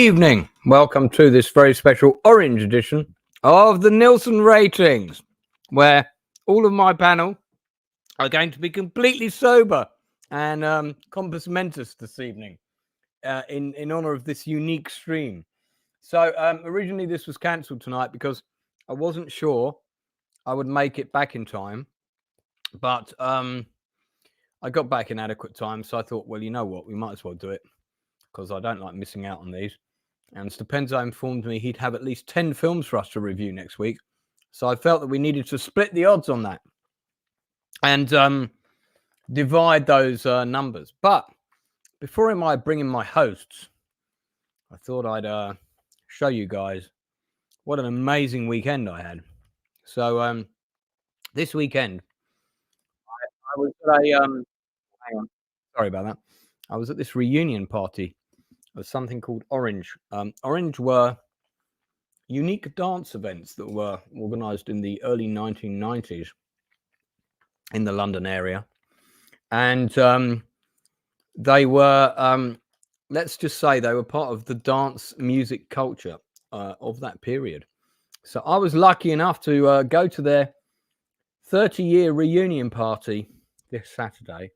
evening. Welcome to this very special orange edition of the Nielsen ratings, where all of my panel are going to be completely sober and compos mentis this evening in honor of this unique stream. So originally this was cancelled tonight because I wasn't sure I would make it back in time, but I got back in adequate time, so I thought, well, you know what, we might as well do it because I don't like missing out on these. And Stupenzo informed me he'd have at least 10 films for us to review next week. So I felt that we needed to split the odds on that and divide those numbers. But before I bring in my hosts, I thought I'd show you guys what an amazing weekend I had. So this weekend, I was at a... hang on. Sorry about that. I was at this reunion party of something called Orange. Orange were unique dance events that were organized in the early 1990s in the London area. And they were, let's just say they were part of the dance music culture of that period. So I was lucky enough to go to their 30-year reunion party this Saturday.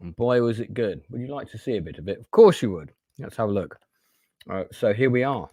And boy, was it good. Would you like to see a bit of it? Of course you would. Let's have a look. All right, so here we are.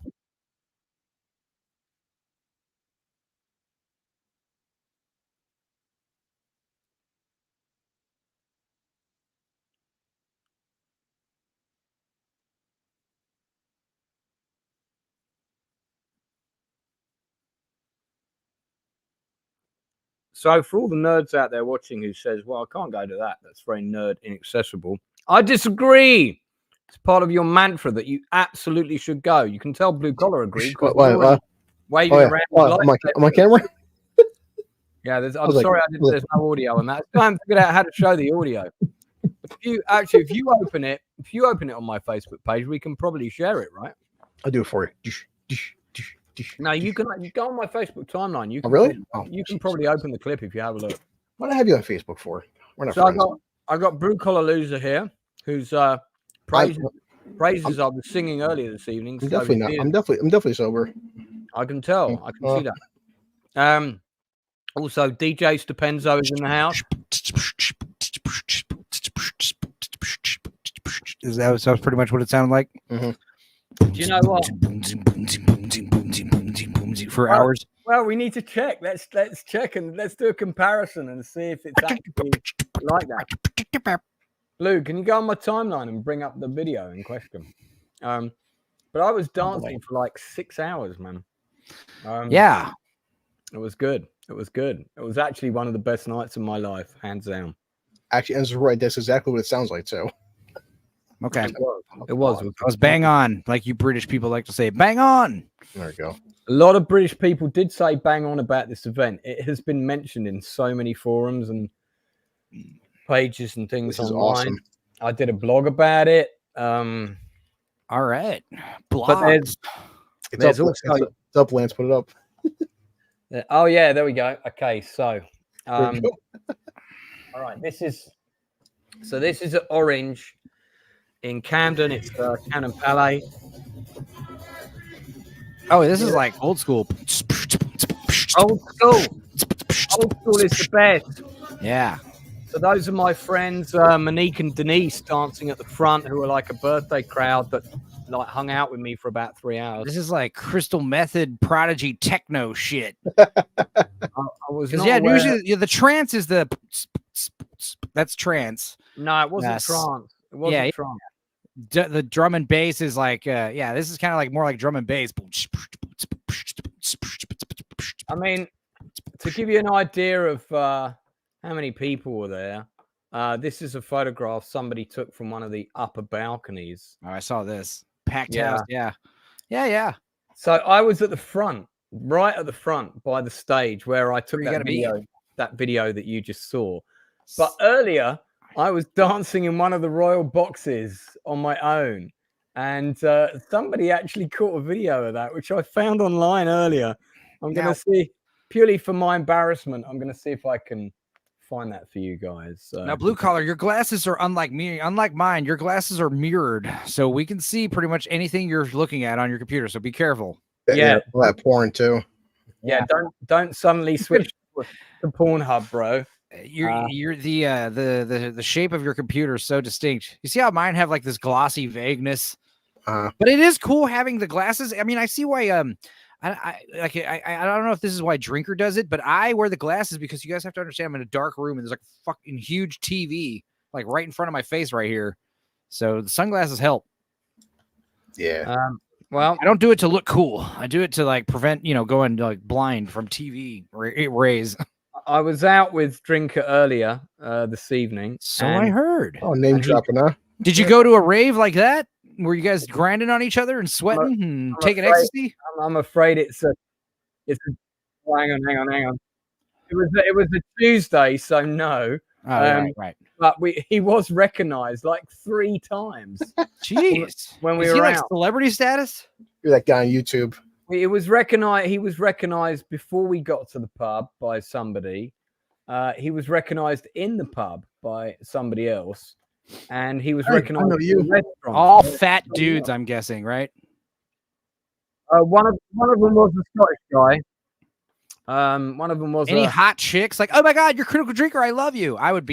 So for all the nerds out there watching who says, well, I can't go to that, that's very nerd inaccessible, I disagree. It's part of your mantra that you absolutely should go. You can tell Blue Collar agreed. Waving around on my camera. Yeah, I'm sorry, there's no audio on that. I haven't figured out how to show the audio. If you open it on my Facebook page, we can probably share it, right? I'll do it for you. No, you go on my Facebook timeline. You can, really? You can probably open the clip if you have a look. What do I have you on Facebook for? We're not so friends. I've got Brew Collar Loser here, who's praises I was singing earlier this evening. I'm definitely sober. I can tell. I can see that. Also, DJ Stupenzo is in the house. Is that pretty much what it sounded like? Mm-hmm. Do you know what? For hours. Well, we need to check. Let's check and let's do a comparison and see if it's actually like that. Lou, can you go on my timeline and bring up the video in question? But I was dancing for like 6 hours, man. Yeah. It was good. It was actually one of the best nights of my life, hands down. Actually, that's right. That's exactly what it sounds like, too. Okay. It was. I was bang on, like you British people like to say, bang on. There you go. A lot of British people did say bang on about this event. It has been mentioned in so many forums and pages and things this online. Is awesome. I did a blog about it. All right. Blogs. It's up, Lance. Put it up. Oh, yeah. There we go. Okay. So, all right. This is at Orange in Camden. It's Camden Palais. Oh, this is like old school. Old school is the best. Yeah. So those are my friends, Monique and Denise, dancing at the front, who are like a birthday crowd that like hung out with me for about 3 hours. This is like Crystal Method Prodigy techno shit. I was not aware. Usually the trance is that's trance. No, it wasn't trance. It wasn't trance. The drum and bass is like this is kind of like more like drum and bass. I mean, to give you an idea of how many people were there, this is a photograph somebody took from one of the upper balconies. Oh, I saw this packed house. Yeah. So I was at the front, right at the front by the stage where I took that video that you just saw. But earlier I was dancing in one of the royal boxes on my own, and somebody actually caught a video of that, which I found online earlier. I'm going to see, purely for my embarrassment, I'm going to see if I can find that for you guys. Now, Blue Collar, your glasses are unlike mine. Your glasses are mirrored, so we can see pretty much anything you're looking at on your computer. So be careful. Yeah, that porn too. Yeah, don't suddenly switch to Pornhub, bro. You're the shape of your computer is so distinct. You see how mine have like this glossy vagueness, but it is cool having the glasses. I mean, I see why. I don't know if this is why Drinker does it, but I wear the glasses because you guys have to understand I'm in a dark room and there's like a fucking huge TV like right in front of my face right here. So the sunglasses help. Yeah. Well, I don't do it to look cool. I do it to like prevent, going like blind from TV rays. I was out with Drinker earlier this evening. So I heard. Oh, name dropping, huh? Did you go to a rave like that? Were you guys grinding on each other and sweating and taking ecstasy? I'm afraid it's a hang on. It was a Tuesday, so no. Oh, right. But he was recognized like 3 times. Jeez. When we Is were he like out. celebrity status? You're that guy on YouTube. He was recognized before we got to the pub by somebody. He was recognized in the pub by somebody else. And he was recognized in the restaurant. All fat dudes, I'm guessing, right? One of them was a Scottish guy. One of them was any hot chicks like, oh my god, you're Critical Drinker, I love you. I would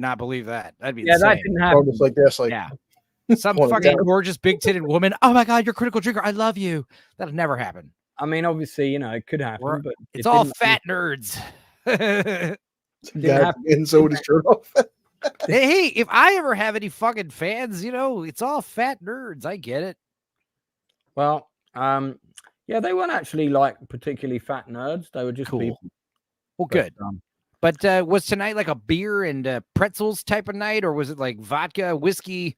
not believe that. That'd be insane. That didn't happen. Just like this, like some fucking gorgeous big-titted woman. Oh my god, you're Critical Drinker, I love you. That'll never happen. I mean, obviously, it could happen, but it's all fat nerds. And so with his shirt off. Hey, if I ever have any fucking fans, it's all fat nerds. I get it. Well, yeah, they weren't actually like particularly fat nerds. They were just cool. People. Well, good. But was tonight like a beer and pretzels type of night, or was it like vodka, whiskey,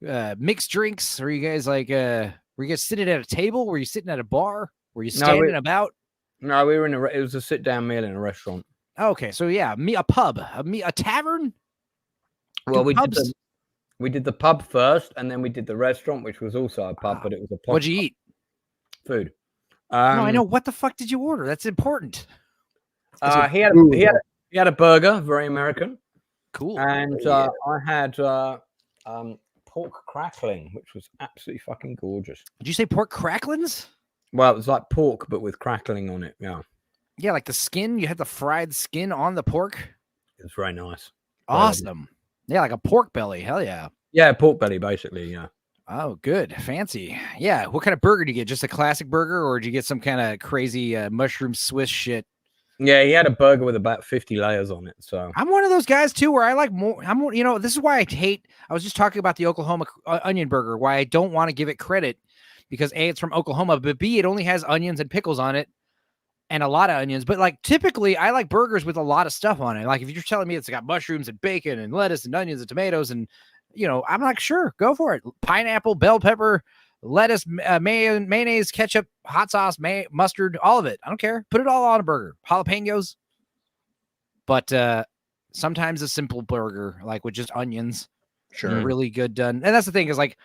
mixed drinks? Or you guys like were you guys sitting at a table? Were you sitting at a bar? Were you standing about? No, we were it was a sit down meal in a restaurant. Okay, so yeah, a pub, a tavern. Well, we did the pub first, and then we did the restaurant, which was also a pub, but it was a pub. What'd you eat? Food. No, I know. What the fuck did you order? That's important. He had a burger, very American. Cool. And I had pork crackling, which was absolutely fucking gorgeous. Did you say pork cracklings? Well, it was like pork, but with crackling on it. Yeah. Yeah, like the skin. You had the fried skin on the pork. It was very nice. Awesome. Yeah, like a pork belly. Hell yeah. Yeah, pork belly, basically. Yeah. Oh, good. Fancy. Yeah. What kind of burger did you get? Just a classic burger, or did you get some kind of crazy mushroom Swiss shit? Yeah, he had a burger with about 50 layers on it. So I'm one of those guys too, where I like more. This is why I was just talking about the Oklahoma onion burger, why I don't want to give it credit, because A, it's from Oklahoma, but B, it only has onions and pickles on it. And a lot of onions, but like typically I like burgers with a lot of stuff on it. Like if you're telling me it's got mushrooms and bacon and lettuce and onions and tomatoes and, I'm like, sure, go for it. Pineapple, bell pepper, lettuce, mayonnaise, ketchup, hot sauce, mustard, all of it. I don't care. Put it all on a burger. Jalapenos. But sometimes a simple burger, like with just onions, really good done. And that's the thing is like,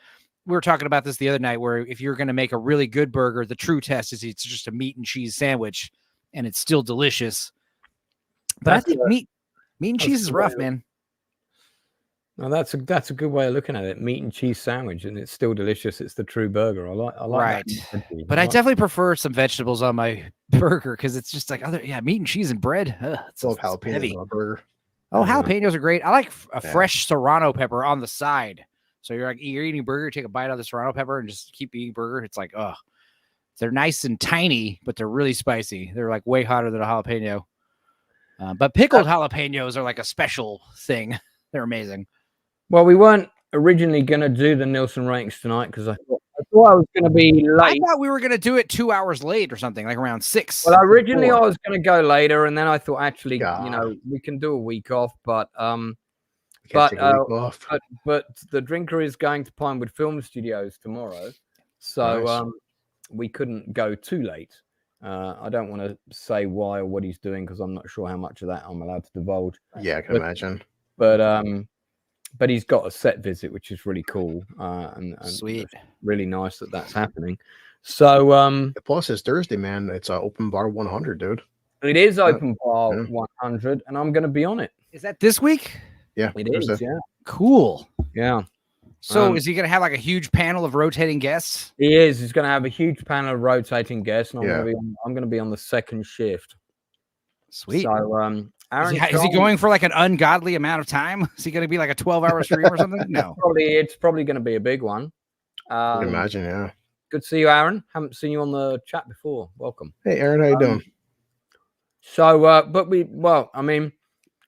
we were talking about this the other night, where if you're going to make a really good burger, the true test is it's just a meat and cheese sandwich, and it's still delicious. But I think meat and cheese is rough, man. No, that's a good way of looking at it. Meat and cheese sandwich, and it's still delicious. It's the true burger. I like right. That. But I definitely prefer some vegetables on my burger, because it's just like meat and cheese and bread. It's jalapenos on a burger. Oh, jalapenos are great. I like a fresh serrano pepper on the side. So you're eating burger, take a bite of the serrano pepper and just keep eating burger. It's like, they're nice and tiny, but they're really spicy. They're like way hotter than a jalapeno. But pickled jalapenos are like a special thing. They're amazing. Well, we weren't originally going to do the Nielsen ratings tonight because I thought I was going to be late. I thought we were going to do it 2 hours late or something, like around 6. Well, originally I was going to go later, and then I thought actually, we can do a week off, but But the Drinker is going to Pinewood Film Studios tomorrow, so we couldn't go too late. I don't want to say why or what he's doing because I'm not sure how much of that I'm allowed to divulge. Yeah, I can imagine. But he's got a set visit, which is really cool and sweet, really nice that's happening. So plus it's Thursday, man. It's open bar 100, dude. It is Open Bar 100, and I'm going to be on it. Is that this week? Yeah, It is. Yeah. Cool. Yeah. So is he going to have like a huge panel of rotating guests? He is. He's going to have a huge panel of rotating guests, and Yeah. I'm going to be on the second shift. Sweet. So, Aaron, is he going for like an ungodly amount of time? Is he going to be like a 12-hour stream or something? No. It's probably going to be a big one. I can imagine, yeah. Good to see you, Aaron. Haven't seen you on the chat before. Welcome. Hey, Aaron, how you doing? So, I mean,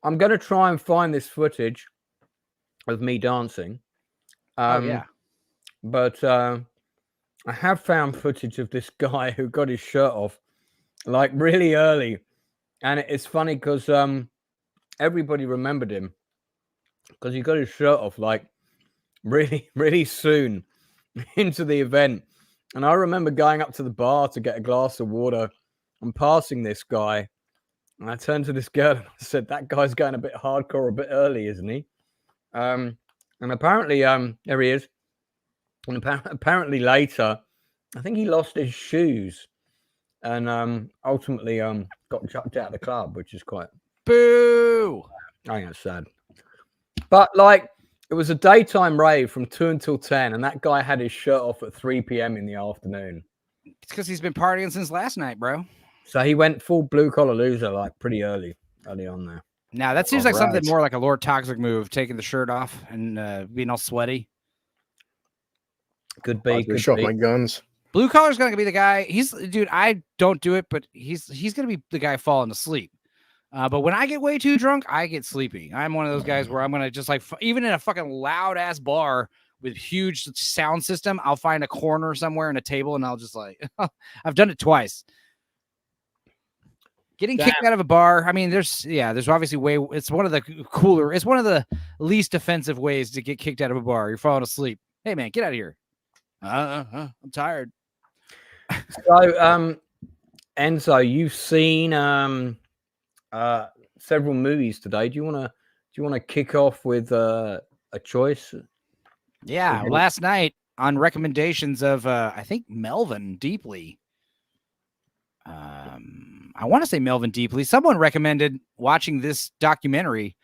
I'm going to try and find this footage of me dancing. Yeah. But I have found footage of this guy who got his shirt off like really early. And it's funny because everybody remembered him because he got his shirt off like really, really soon into the event. And I remember going up to the bar to get a glass of water and passing this guy. And I turned to this girl and I said, that guy's going a bit hardcore a bit early, isn't he? And apparently, there he is. And apparently later, I think he lost his shoes and ultimately got chucked out of the club, which is quite... Boo! I think that's sad. But, like, it was a daytime rave from 2 until 10, and that guy had his shirt off at 3 p.m. in the afternoon. It's because he's been partying since last night, bro. So he went full blue-collar loser, like, pretty early on there. Now, that seems like something more like a Lord Toxic move, taking the shirt off and being all sweaty. Could be. Could show my guns. Blue collar's going to be the guy. Dude, I don't do it, but he's going to be the guy falling asleep. But when I get way too drunk, I get sleepy. I'm one of those guys where I'm going to just like, even in a fucking loud ass bar with huge sound system, I'll find a corner somewhere in a table and I'll just like, I've done it twice. Getting kicked out of a bar. I mean, there's obviously it's one of the least offensive ways to get kicked out of a bar. You're falling asleep. Hey man, get out of here. I'm tired. So, Enzo, you've seen several movies today. Do you want to kick off with a choice? Yeah, last night on recommendations of I think Melvin Deeply. I want to say Melvin Deeply. Someone recommended watching this documentary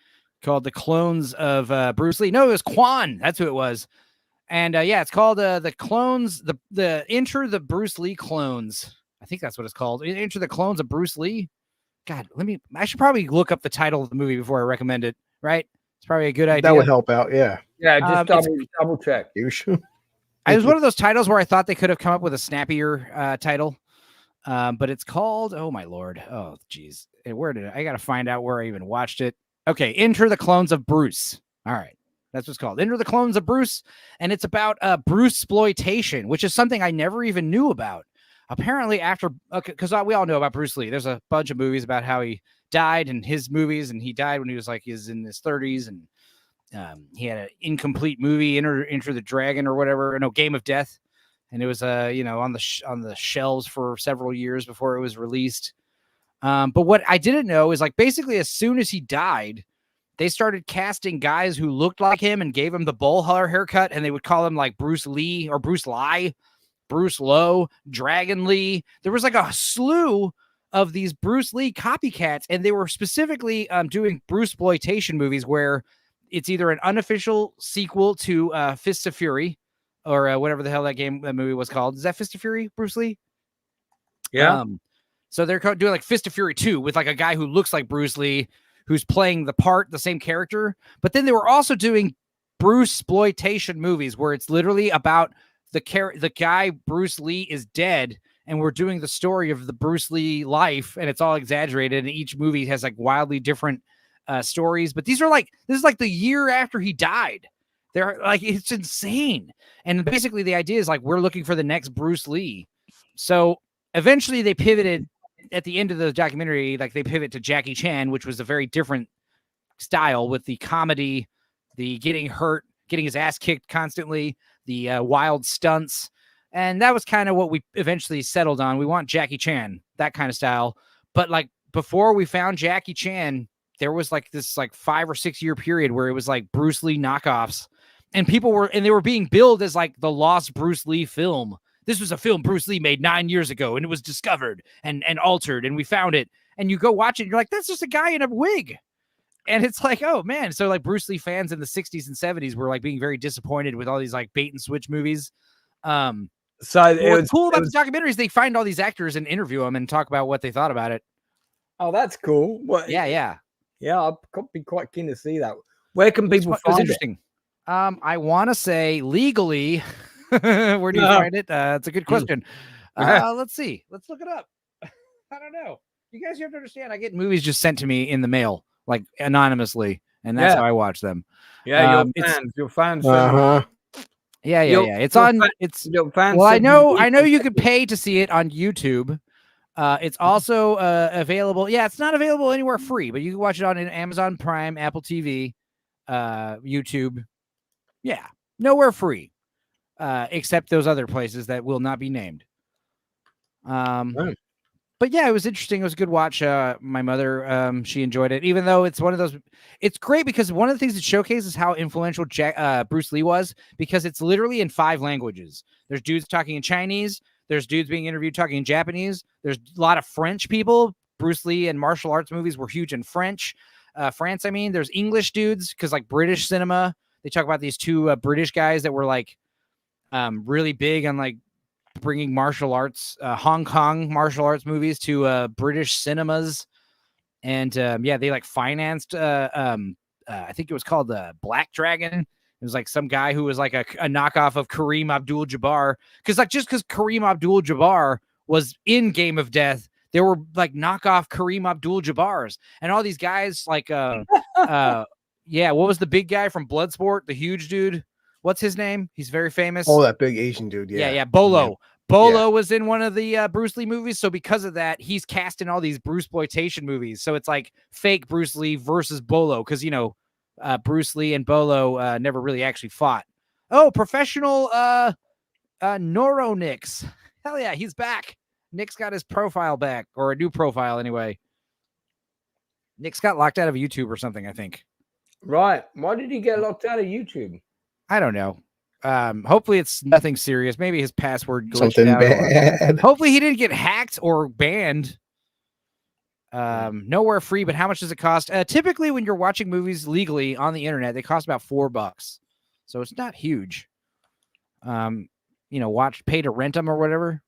called "The Clones of Bruce Lee." No, it was Quan. That's who it was. And it's called the Clones, the Enter the Bruce Lee Clones. I think that's what it's called. Enter the Clones of Bruce Lee. God, I should probably look up the title of the movie before I recommend it, right? It's probably a good idea. That would help out, yeah. Yeah, just double check. You should. It was one of those titles where I thought they could have come up with a snappier title. But it's called, oh my Lord. Oh, geez. I got to find out where I even watched it. Okay. Enter the Clones of Bruce. All right. That's what it's called. Enter the Clones of Bruce. And it's about Bruce exploitation, which is something I never even knew about. Apparently because we all know about Bruce Lee. There's a bunch of movies about how he died in his movies, and he died when he was in his 30s, and he had an incomplete movie, Enter the Dragon or whatever, Game of Death. And it was on the shelves for several years before it was released. But what I didn't know is basically as soon as he died, they started casting guys who looked like him and gave him the bowl haircut, and they would call him like Bruce Lee or Bruce Lie, Bruce Lowe, Dragon Lee. There was a slew of these Bruce Lee copycats, and they were specifically doing Bruce exploitation movies where it's either an unofficial sequel to Fists of Fury or whatever the hell that movie was called. Is that Fist of Fury, Bruce Lee? Yeah. So they're doing Fist of Fury 2 with a guy who looks like Bruce Lee, who's playing the same character. But then they were also doing Bruce exploitation movies where it's literally about the guy Bruce Lee is dead, and we're doing the story of the Bruce Lee life, and it's all exaggerated, and each movie has wildly different stories. But this is the year after he died. They're it's insane. And basically the idea is we're looking for the next Bruce Lee. So eventually they pivoted at the end of the documentary, they pivot to Jackie Chan, which was a very different style with the comedy, the getting hurt, getting his ass kicked constantly, the wild stunts. And that was kind of what we eventually settled on. We want Jackie Chan, that kind of style. But before we found Jackie Chan, there was this 5 or 6 year period where it was Bruce Lee knockoffs, and they were being billed as the lost Bruce Lee film. This was a film Bruce Lee made 9 years ago, and it was discovered and altered, and we found it. and you go watch it, and you're like, that's just a guy in a wig. And it's like, oh man. So like Bruce Lee fans in the 60s and 70s were like being very disappointed with all these like bait and switch movies. So what's cool about the documentary is they find all these actors and interview them and talk about what they thought about it. Oh, that's cool. What? Yeah. I'll be quite keen to see that. Where can people find it? It's interesting. I want to say legally. Where do you find it? It's a good question. Let's see. Let's look it up. I don't know. You guys have to understand. I get movies just sent to me in the mail, like anonymously, and that's how I watch them. Yeah, your fans. Yeah. It's on. It's your fans. Well, I know you could pay to see it on YouTube. It's also available. Yeah, it's not available anywhere free, but you can watch it on Amazon Prime, Apple TV, YouTube. Yeah, nowhere free, except those other places that will not be named. But yeah, it was interesting. It was a good watch. My mother, she enjoyed it, even though it's one of those. It's great because one of the things it showcases how influential Bruce Lee was, because it's literally in 5 languages. There's dudes talking in Chinese. There's dudes being interviewed talking in Japanese. There's a lot of French people. Bruce Lee and martial arts movies were huge in France. I mean, there's English dudes because like British cinema. They talk about these 2 British guys that were like really big on like bringing martial arts, Hong Kong martial arts movies to British cinemas. And they like financed, I think it was called Black Dragon. It was like some guy who was like a knockoff of Kareem Abdul-Jabbar. Because Kareem Abdul-Jabbar was in Game of Death, there were like knockoff Kareem Abdul-Jabbars. And all these guys like, what was the big guy from Bloodsport? The huge dude. What's his name? He's very famous. Oh, that big Asian dude. Yeah. Bolo. Yeah. Bolo was in one of the Bruce Lee movies. So because of that, he's cast in all these Bruceploitation movies. So it's like fake Bruce Lee versus Bolo. Because, Bruce Lee and Bolo never really actually fought. Oh, professional Noro Nix. Hell yeah, he's back. Nick's got his profile back, or a new profile anyway. Nick's got locked out of YouTube or something, I think. Right. Why did he get locked out of YouTube? I don't know. Hopefully it's nothing serious. Maybe his password glitched something out. bad. Hopefully he didn't get hacked or banned. Nowhere free, but how much does it cost? Typically when you're watching movies legally on the internet, they cost about $4. So it's not huge. Pay to rent them or whatever.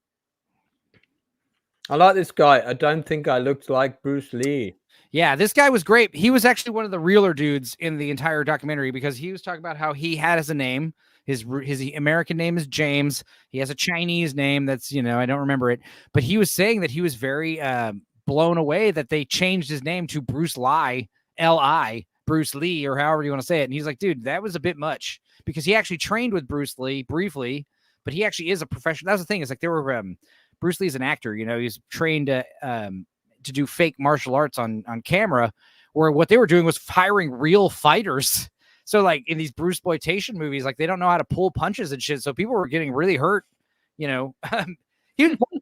I like this guy. I don't think I looked like Bruce Lee. Yeah, this guy was great. He was actually one of the realer dudes in the entire documentary because he was talking about how he had as a name. His American name is James. He has a Chinese name that's, I don't remember it. But he was saying that he was very blown away that they changed his name to Bruce Lee, L-I, Bruce Lee, or however you want to say it. And he's like, dude, that was a bit much because he actually trained with Bruce Lee briefly, but he actually is a professional. That was the thing. It's like they were Bruce Lee's an actor, he's trained to do fake martial arts on camera, where what they were doing was hiring real fighters. So like in these Bruceploitation movies, like they don't know how to pull punches and shit. So people were getting really hurt, He was one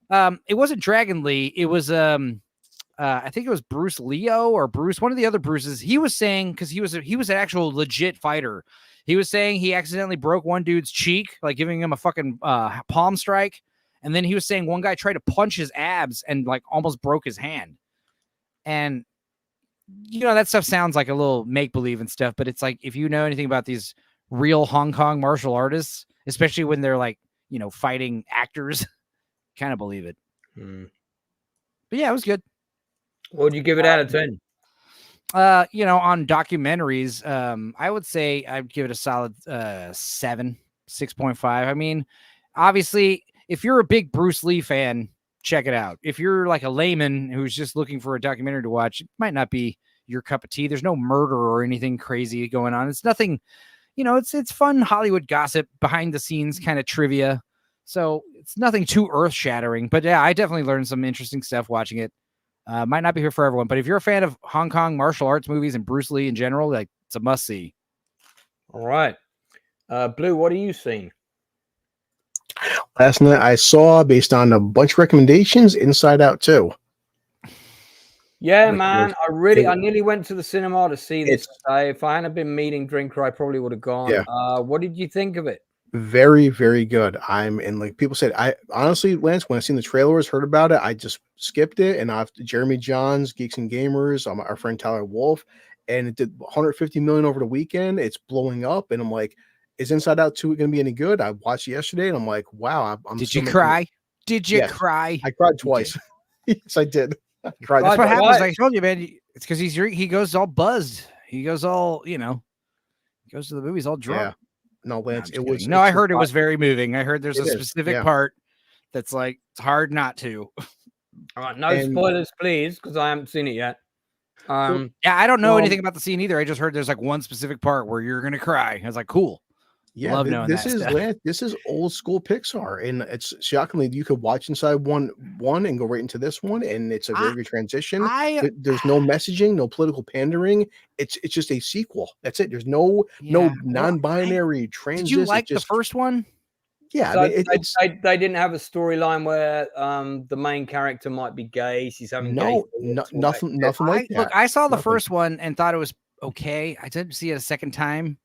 guy. It wasn't Dragon Lee. It was I think it was Bruce Leo or Bruce, one of the other Bruces. He was saying, because he was an actual legit fighter. He was saying he accidentally broke one dude's cheek, like giving him a fucking palm strike. And then he was saying one guy tried to punch his abs and like almost broke his hand. And, that stuff sounds like a little make-believe and stuff, but it's like, if you know anything about these real Hong Kong martial artists, especially when they're like, fighting actors, kind of believe it. But yeah, it was good. What would you give it out of 10? On documentaries, I would say I'd give it a solid 7, 6.5. I mean, obviously, if you're a big Bruce Lee fan, check it out. If you're like a layman who's just looking for a documentary to watch, it might not be your cup of tea. There's no murder or anything crazy going on. It's nothing, it's fun Hollywood gossip, behind the scenes kind of trivia. So it's nothing too earth shattering, but yeah, I definitely learned some interesting stuff watching it. Might not be here for everyone, but if you're a fan of Hong Kong martial arts movies and Bruce Lee in general, like it's a must see. All right. Blue, what are you seeing? Last night I saw, based on a bunch of recommendations, Inside Out 2. Yeah, man. I nearly went to the cinema to see this today. If I hadn't been meeting Drinker, I probably would have gone. Yeah. What did you think of it? Very, very good. I'm and like people said, I honestly, Lance, when I seen the trailers, heard about it, I just skipped it. And I've Jeremy Johns, Geeks and Gamers, our friend Tyler Wolf, and it did 150 million over the weekend. It's blowing up, and I'm like, is Inside Out 2 going to be any good? I watched it yesterday, and I'm like, wow, I'm Did still you making cry? Did you Yes. cry? I cried You twice. Yes, I did. I cried That's what twice. happens. What? Like I told you, man. It's because he goes all buzzed. He goes all, he goes to the movies all drunk. Yeah. No, No, Lance, I'm it just was. kidding. No, it's I just heard it not- was very moving. I heard there's It a is, specific yeah. part that's like it's hard not to. All right, no And- spoilers, please, because I haven't seen it yet. Yeah, I don't know Well- anything about the scene either. I just heard there's like one specific part where you're gonna cry. I was like, cool. Yeah, Love knowing this that is stuff. Lance, this is old school Pixar, and it's shockingly you could watch Inside one and go right into this one, and it's a very good transition. There's no messaging, no political pandering. It's just a sequel. That's it. There's no Yeah, well, non-binary transition. Did you like the first one? Yeah, So I mean, it's they didn't have a storyline where the main character might be gay. She's having gay thoughts, all that nothing like that. Look, I saw the Nothing. first one and thought it was okay. I didn't see it a second time.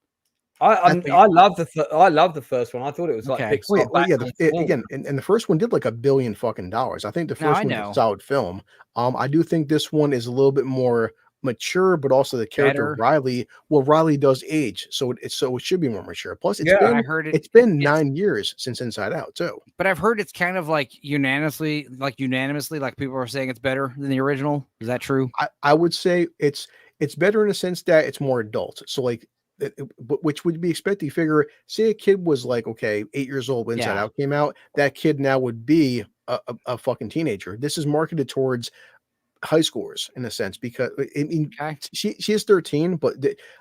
I love the first one. I thought it was like Okay. Pixar. Again, and the first one did like $1 billion fucking dollars. I think the No, first I one was know. a solid film. I do think this one is a little bit more mature, but also the character Better. Riley. Well, Riley does age, so it should be more mature. Plus, I heard it's been 9 years since Inside Out too. But I've heard it's kind of like unanimously, like people are saying it's better than the original. Is that true? I would say it's better in the sense that it's more adult. So like, which would be expected. You figure, say a kid was like, okay, 8 years old when Inside Out came out, that kid now would be a fucking teenager. This is marketed towards high schoolers in a sense, because I mean, she is 13, but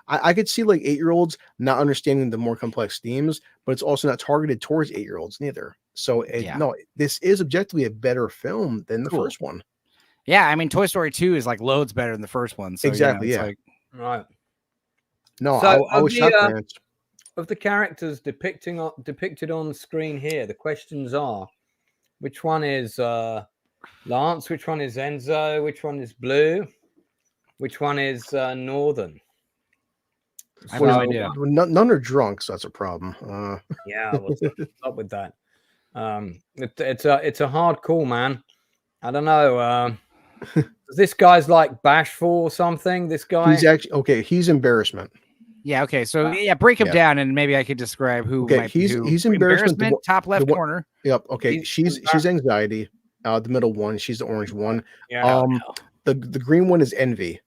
I could see like 8-year-olds not understanding the more complex themes, but it's also not targeted towards 8-year-olds neither. So no, this is objectively a better film than the first one. Yeah, I mean, Toy Story 2 is like loads better than the first one. So, exactly, it's like, right. No, So I was shocked, Lance. Of the characters depicted on the screen here, the questions are: which one is Lance? Which one is Enzo? Which one is Blue? Which one is Northern? I have no idea. None are drunk, so that's a problem. Yeah, what's up with that? It's a hard call, man. I don't know. This guy's like bashful or something. This guy. He's actually okay. He's embarrassment. Yeah. Okay. So break him down, and maybe I could describe who. Okay, might be who. he's embarrassment. Top left corner. Yep. Okay. She's anxiety. The middle one. She's the orange one. Yeah. The green one is envy,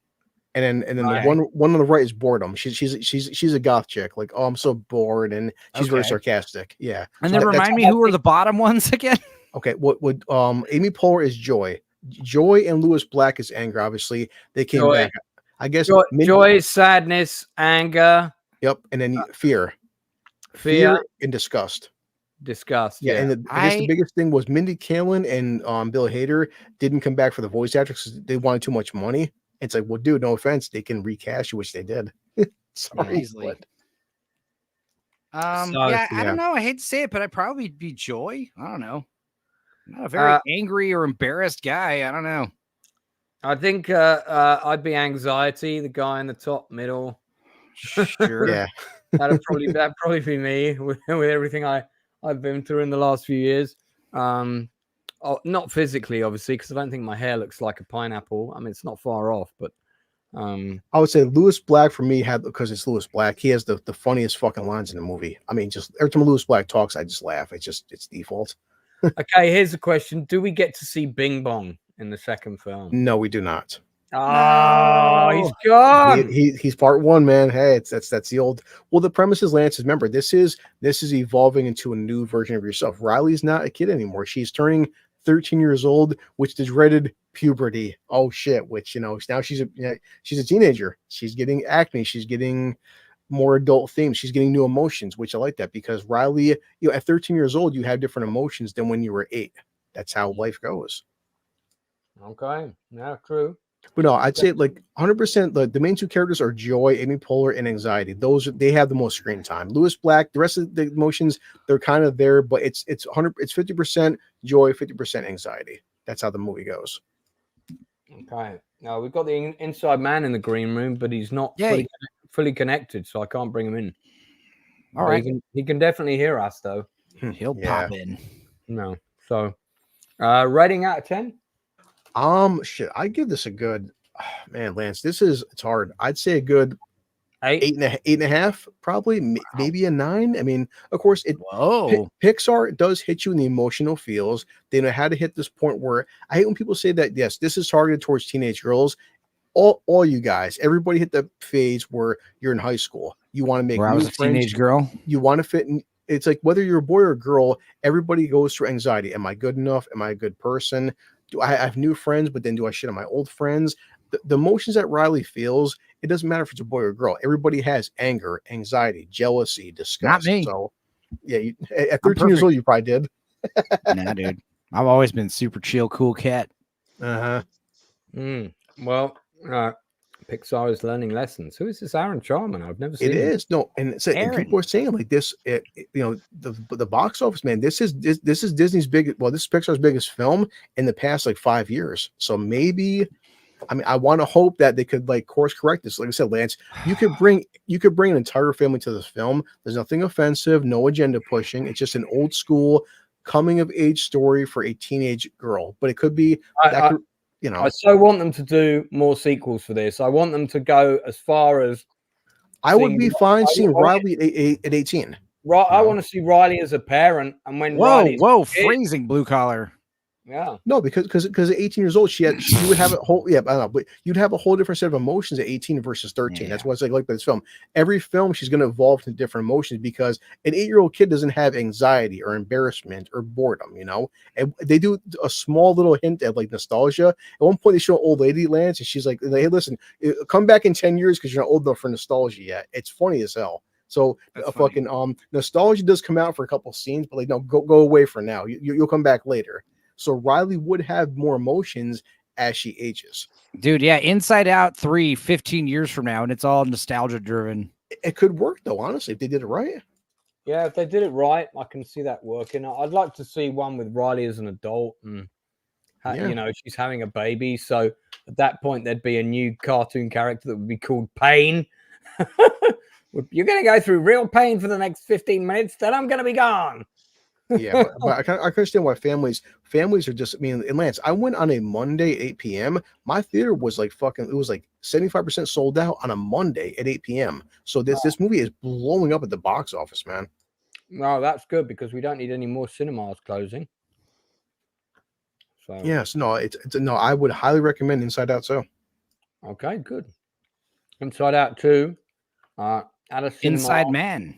and then the one on the right is boredom. She's a goth chick. Like, oh, I'm so bored, and she's very sarcastic. Yeah. And then remind me, who are the bottom ones again? Okay. What would Amy Poehler is joy. Joy and Lewis Black is anger. Obviously, they came back. I guess joy, sadness, anger. Yep, and then fear and disgust. Yeah, and I guess the biggest thing was Mindy Kaling and Bill Hader didn't come back for the voice actors because they wanted too much money. It's like, well, dude, no offense, they can recast you, which they did. Sorry, easily. I don't know. I hate to say it, but I'd probably be Joy. I don't know. I'm not a very angry or embarrassed guy. I don't know. I think I'd be anxiety, the guy in the top middle. Sure. Yeah. That'd probably be me with everything I've been through in the last few years. Not physically, obviously, because I don't think my hair looks like a pineapple. I mean, it's not far off, but I would say Lewis Black for me because it's Lewis Black. He has the funniest fucking lines in the movie. I mean, just every time Lewis Black talks, I just laugh. It's default. Okay, here's a question: do we get to see Bing Bong in the second film? No, we do not. Oh, he's gone. He's part one, man. Hey, that's the old. Well, the premise is, Lance, remember, this is evolving into a new version of yourself. Riley's not a kid anymore. She's turning 13 years old, which is dreaded puberty. Oh shit! Which now she's a teenager. She's getting acne. She's getting more adult themes. She's getting new emotions, which I like that because Riley, at 13 years old, you have different emotions than when you were 8. That's how life goes. Okay, yeah, true. But no, I'd say like 100%. The main two characters are Joy, Amy Poehler, and Anxiety. They have the most screen time. Lewis Black, the rest of the emotions, they're kind of there, but it's 50% Joy, 50% Anxiety. That's how the movie goes. Okay. Now we've got the inside man in the green room, but he's not fully connected, so I can't bring him in. All right. He can definitely hear us though. He'll pop in. No. So rating out of 10? Shit, I give this a good man, Lance. It's hard. I'd say a good 8. 8.5, probably, maybe a 9. I mean, of course, Pixar does hit you in the emotional feels. They know how to hit this point where I hate when people say that, yes, this is targeted towards teenage girls. All you guys, everybody hit the phase where you're in high school. You want to make where I was a teenage girl. You want to fit in. It's like whether you're a boy or a girl, everybody goes through anxiety. Am I good enough? Am I a good person? Do I have new friends, but then do I shit on my old friends? The emotions that Riley feels, it doesn't matter if it's a boy or a girl. Everybody has anger, anxiety, jealousy, disgust. Not me. So, yeah, at 13 years old, you probably did. Nah, dude. I've always been super chill, cool cat. Uh-huh. Well, Pixar is learning lessons. Who is this Aaron Charman? I've never seen it. Him. Is no, and people are saying like this. The box office, man. This is Disney's big. Well, this is Pixar's biggest film in the past like 5 years. So maybe, I mean, I want to hope that they could like course correct this. Like I said, Lance, you could bring an entire family to this film. There's nothing offensive, no agenda pushing. It's just an old school coming of age story for a teenage girl. But it could be I so want them to do more sequels for this. I want them to go as far as I would be fine seeing Riley at 18. Right, I want to see Riley as a parent, and when freezing blue collar. Yeah, no, because at 18 years old, you would have a whole I don't know, but you'd have a whole different set of emotions at 18 versus 13. Yeah. That's what it's like this film. Every film, she's going to evolve into different emotions because an 8-year-old kid doesn't have anxiety or embarrassment or boredom, And they do a small little hint at like nostalgia. At one point, they show an old lady, Lance, and she's like, "Hey, listen, come back in 10 years because you're not old enough for nostalgia yet." It's funny as hell. So fucking nostalgia does come out for a couple scenes, but like no, go away for now. You'll come back later. So Riley would have more emotions as she ages. Dude, yeah, Inside Out 3, 15 years from now, and it's all nostalgia driven. It could work though, honestly, if they did it right. Yeah, if they did it right, I can see that working. I'd like to see one with Riley as an adult and she's having a baby. So at that point, there'd be a new cartoon character that would be called Pain. You're going to go through real pain for the next 15 minutes, then I'm going to be gone. Yeah, but I can understand why families are just. I mean, and Lance, I went on a Monday at 8 p.m. My theater was like it was like 75% sold out on a Monday at 8 p.m. So this movie is blowing up at the box office, man. No, that's good because we don't need any more cinemas closing. So yes, no, it's no. I would highly recommend Inside Out. So okay, good. Inside Out 2. At a cinema. Inside Man.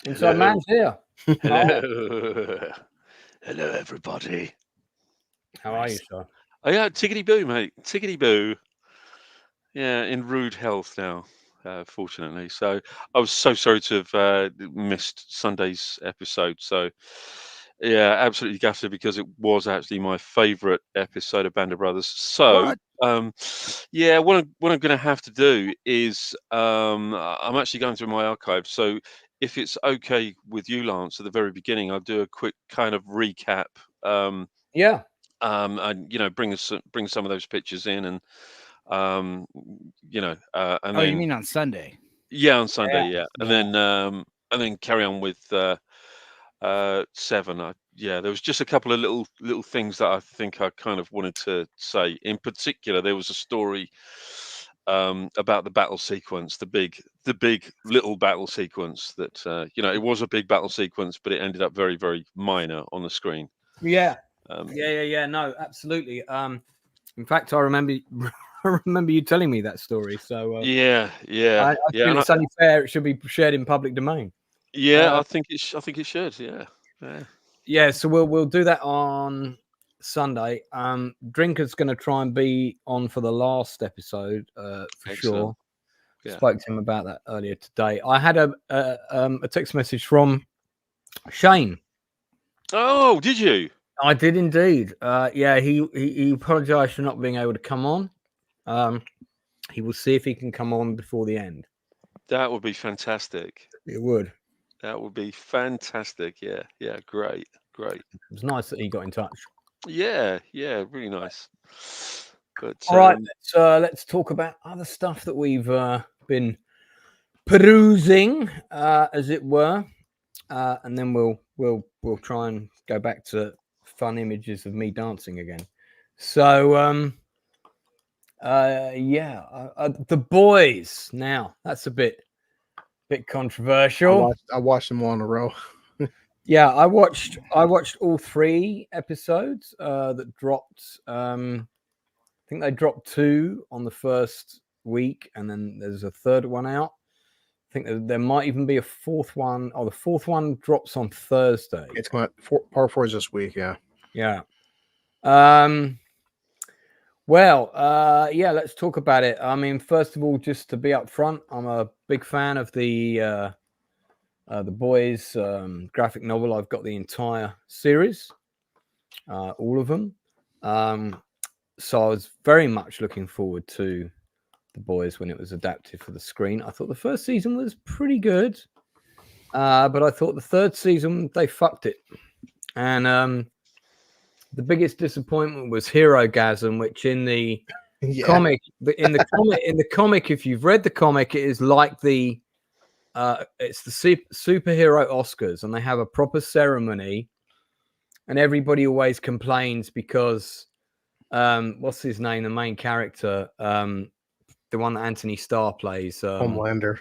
Inside Man's here. Hello. Hello, everybody. How are you, sir? Oh, yeah, tickety boo, mate. Tickety boo. Yeah, in rude health now, fortunately. So I was so sorry to have missed Sunday's episode. So, yeah, absolutely gutted because it was actually my favourite episode of Band of Brothers. So, what I'm going to have to do is I'm actually going through my archive. So, if it's okay with you, Lance, at the very beginning, I'll do a quick kind of recap. And bring some of those pictures in, and and then you mean on Sunday? Yeah, on Sunday, yeah. And then carry on with 7. There was just a couple of little things that I think I kind of wanted to say. In particular, there was a story about the battle sequence, the big little battle sequence that it was a big battle sequence, but it ended up very, very minor on the screen. Yeah. No, absolutely. In fact, I remember you telling me that story. So I feel it's only fair it should be shared in public domain. Yeah, I think it should. Yeah. So we'll do that on Sunday. Drinker's going to try and be on for the last episode for Excellent. sure. Yeah. Spoke to him about that earlier today. I had a text message from Shane. Oh, did you? I did indeed. He apologized for not being able to come on. He will see if he can come on before the end. That would be fantastic. It would. That would be fantastic. Yeah, great. It was nice that he got in touch. Yeah, really nice. But all right, let's talk about other stuff that we've been perusing, as it were, and then we'll try and go back to fun images of me dancing again. So The Boys. Now that's a bit controversial. I watched them all in a row. Yeah, I watched all 3 episodes that dropped. I think they dropped 2 on the first week, and then there's a third one out. I think there might even be a 4th one. Oh, the 4th one drops on Thursday. It's going part 4 is this week. Yeah. Yeah. Let's talk about it. I mean, first of all, just to be upfront, I'm a big fan of the Boys graphic novel. I've got the entire series, all of them. So I was very much looking forward to The Boys when it was adapted for the screen. I thought the first season was pretty good, but I thought the third season they fucked it, and the biggest disappointment was Hero-gasm, which in the comic, in the comic, if you've read the comic, it is like it's the superhero Oscars, and they have a proper ceremony, and everybody always complains because what's his name, the main character, the one that Anthony Starr plays, Homelander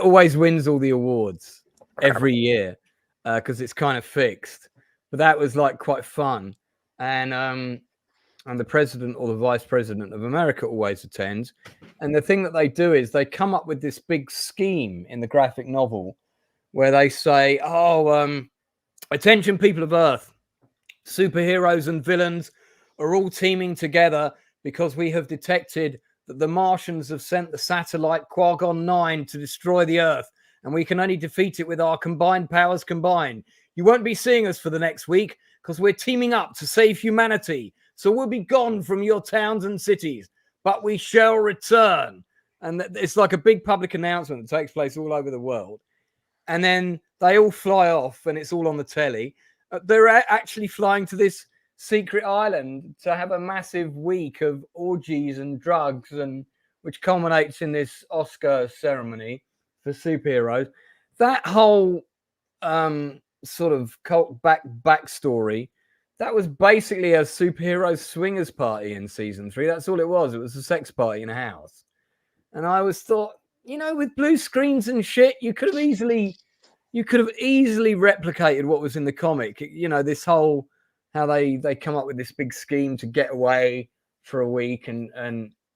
always wins all the awards every year because it's kind of fixed. But that was like quite fun, and the president or the vice president of America always attends. And the thing that they do is they come up with this big scheme in the graphic novel where they say, attention, people of Earth, superheroes and villains are all teaming together because we have detected that the Martians have sent the satellite Quagon 9 to destroy the Earth, and we can only defeat it with our combined powers combined. You won't be seeing us for the next week because we're teaming up to save humanity. So we'll be gone from your towns and cities, but we shall return. And it's like a big public announcement that takes place all over the world. And then they all fly off and it's all on the telly. They're actually flying to this secret island to have a massive week of orgies and drugs, and which culminates in this Oscar ceremony for superheroes. That whole sort of cult backstory, that was basically a superhero swingers party in season 3. That's all it was. It was a sex party in a house. And I was thought, with blue screens and shit, you could have easily replicated what was in the comic. This whole how they come up with this big scheme to get away for a week, and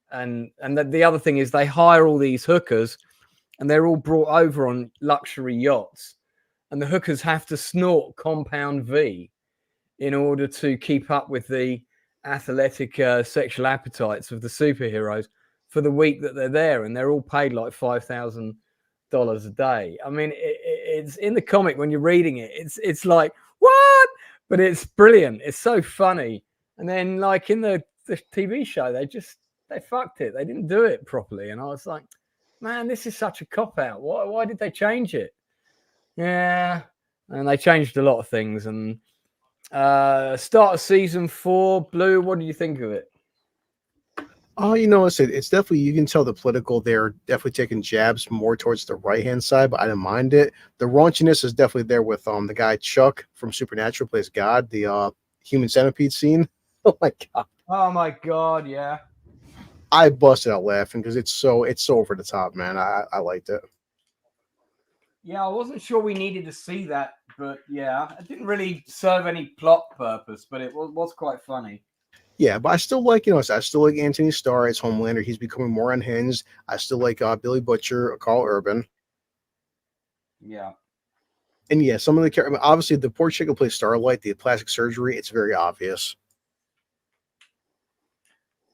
the other thing is they hire all these hookers, and they're all brought over on luxury yachts. And the hookers have to snort Compound V in order to keep up with the athletic sexual appetites of the superheroes for the week that they're there. And they're all paid like $5,000 a day. I memean, it's in the comic when you're reading it. It's like, what? But it's brilliant. It's so funny. And then like in the TV show, they fucked it. They didn't do it properly. And I was like, man, this is such a cop-out. Why did they change it? Yeah, and they changed a lot of things. And start of season 4, Blue, what do you think of it? Oh, it's definitely, you can tell the political, they're definitely taking jabs more towards the right-hand side, but I didn't mind it. The raunchiness is definitely there with the guy Chuck from Supernatural plays God, the human centipede scene. Oh my god, yeah. I busted out laughing because it's so over the top, man. I liked it. Yeah, I wasn't sure we needed to see that, but yeah, it didn't really serve any plot purpose, but it was quite funny. Yeah, but I still like, I still like Anthony Starr as Homelander. He's becoming more unhinged. I still like Billy Butcher, Carl Urban. Yeah. And yeah, some of the characters, obviously the poor chick who plays Starlight, the plastic surgery, it's very obvious.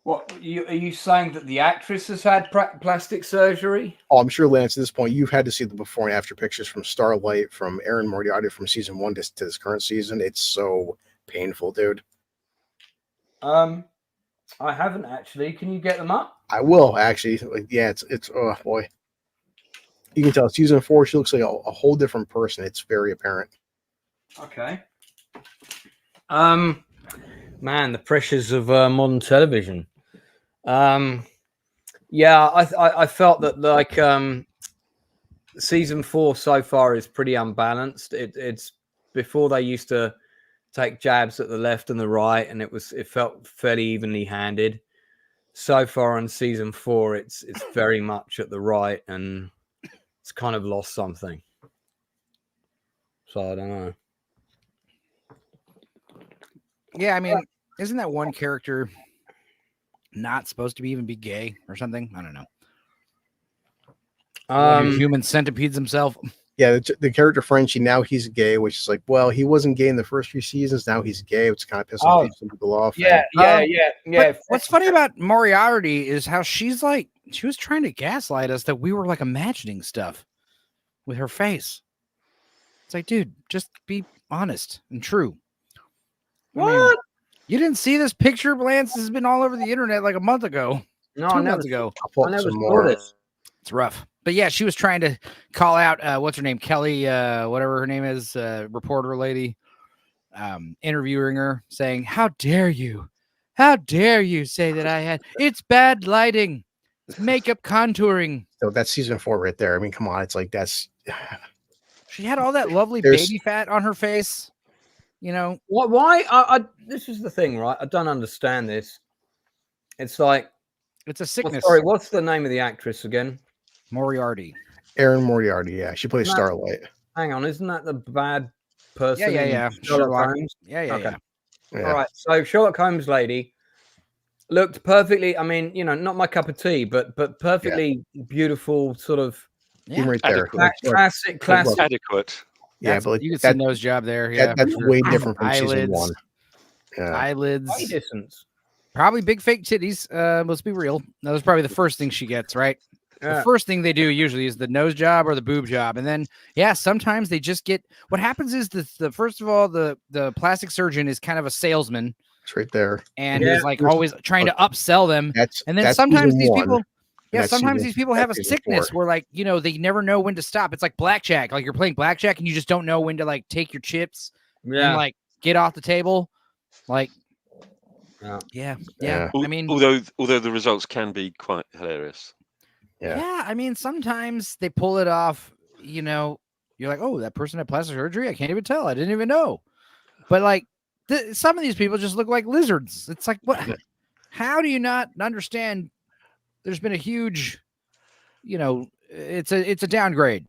What, are you saying that the actress has had plastic surgery? Oh, I'm sure, Lance, at this point, you've had to see the before and after pictures from Starlight, from Erin Moriarty from season 1 to this current season. It's so painful, dude. I haven't actually. Can you get them up? I will, actually. Yeah, it's oh, boy. You can tell season 4, she looks like a whole different person. It's very apparent. Okay. Man, the pressures of modern television. Yeah, I felt that like season 4 so far is pretty unbalanced. It's before they used to take jabs at the left and the right, and it felt fairly evenly handed. So far on season 4, it's very much at the right, and it's kind of lost something. So I don't know. Yeah, I mean, isn't that one character not supposed to even be gay or something? I don't know. Human centipedes himself. Yeah, the character Frenchie, now he's gay, which is like, well, he wasn't gay in the first few seasons. Now he's gay. It's kind of pissing people off. Yeah. What's funny about Moriarty is how she was trying to gaslight us that we were like imagining stuff with her face. It's like, dude, just be honest and true. What? I mean, you didn't see this picture, Lance? This has been all over the internet like a month ago. No, 2 months ago. I never saw this. It's rough. But yeah, she was trying to call out what's her name, Kelly, whatever her name is, reporter lady, interviewing her, saying, "How dare you? How dare you say that I had? It's bad lighting, it's makeup contouring." So that's season 4 right there. I mean, come on, it's like that's. She had all that lovely baby fat on her face, you know. What? Why? This is the thing, right? I don't understand this. It's like it's a sickness. Sorry, what's the name of the actress again? Moriarty. Erin Moriarty, yeah. She plays Starlight. Hang on, isn't that the bad person? Yeah. Sherlock Holmes? Yeah. All right, so Sherlock Holmes lady looked perfectly, I mean, you know, not my cup of tea, but perfectly beautiful, sort of right there. Classic. Adequate. Yeah, but you can see nose job there. Yeah, that's way different from season 1. Yeah. Eyelids. Distance. Probably big fake titties. Let's be real. That was probably the first thing she gets, right? Yeah. The first thing they do usually is the nose job or the boob job. And then, sometimes they just get, what happens is the first of all, the plastic surgeon is kind of a salesman. It's right there. And he's like always trying to upsell them. And then sometimes these people, these people have a sickness where like, you know, they never know when to stop. It's like blackjack. Like you're playing blackjack and you just don't know when to like take your chips and like get off the table. Like, yeah. I mean, although the results can be quite hilarious. Yeah, I mean, sometimes they pull it off, you know, you're like, oh, that person had plastic surgery? I can't even tell. I didn't even know. But like some of these people just look like lizards. It's like, what? How do you not understand there's been a huge, you know, it's a downgrade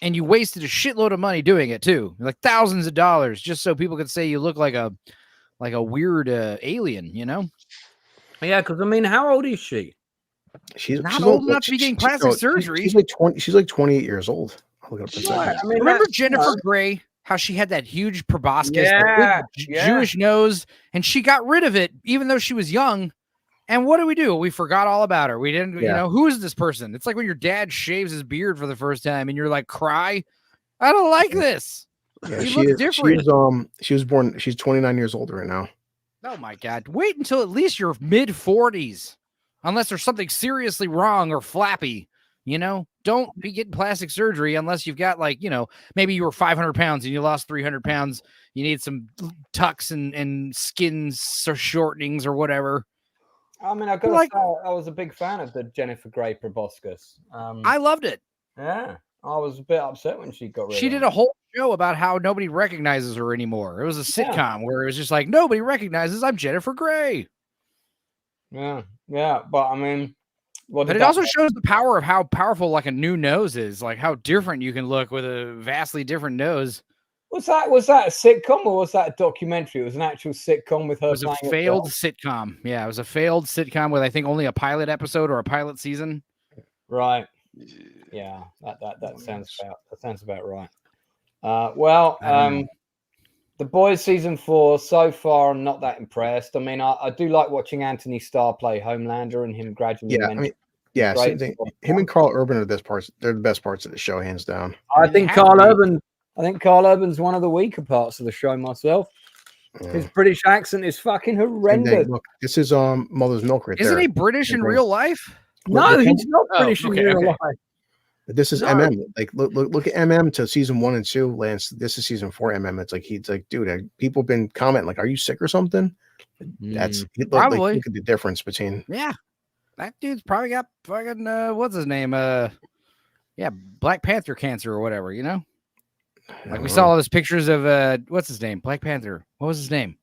and you wasted a shitload of money doing it too. Like thousands of dollars just so people could say you look like a weird alien, you know? Yeah, because I mean, how old is she? She's old enough to be getting plastic surgery. She's like 28 years old. I'll look up in a second. I mean, remember Jennifer Grey, how she had that huge proboscis, Jewish nose, and she got rid of it even though she was young. And what do? We forgot all about her. We didn't, you know, who is this person? It's like when your dad shaves his beard for the first time and you're like, cry. I don't like this. Yeah, she look different. She's 29 years old right now. Oh my God. Wait until at least you're mid 40s. Unless there's something seriously wrong or flappy, you know, don't be getting plastic surgery unless you've got like, you know, maybe you were 500 pounds and you lost 300 pounds. You need some tucks and skin shortenings or whatever. I mean, I got to say, I was a big fan of the Jennifer Grey proboscis. I loved it. Yeah, I was a bit upset when she got rid of it. She did a whole show about how nobody recognizes her anymore. It was a sitcom where it was just like, nobody recognizes I'm Jennifer Grey. Yeah, but I mean, but it also shows the power of how powerful like a new nose is, like how different you can look with a vastly different nose. Was that a sitcom or was that a documentary? It was an actual sitcom with her. It was a failed sitcom. Yeah, it was a failed sitcom with I think only a pilot episode or a pilot season. Right. Yeah, that sounds about right. The Boys season 4 so far, I'm not that impressed. I mean, I do like watching Anthony Starr play Homelander and him gradually. Him and Carl Urban are they're the best parts of the show, hands down. I think Carl Urban's one of the weaker parts of the show myself. His British accent is fucking horrendous. Look, this is Mother's Milk right there. Isn't he British in real life? No, he's not British in real life. This is MM. Like look at MM to season 1 and 2, Lance. This is season 4 MM. It's like he's like, dude, people have been commenting like, are you sick or something? That's probably. look at the difference between. Yeah. That dude's probably got fucking what's his name? Yeah, Black Panther cancer or whatever, you know? Like we saw all those pictures of what's his name? Black Panther. What was his name?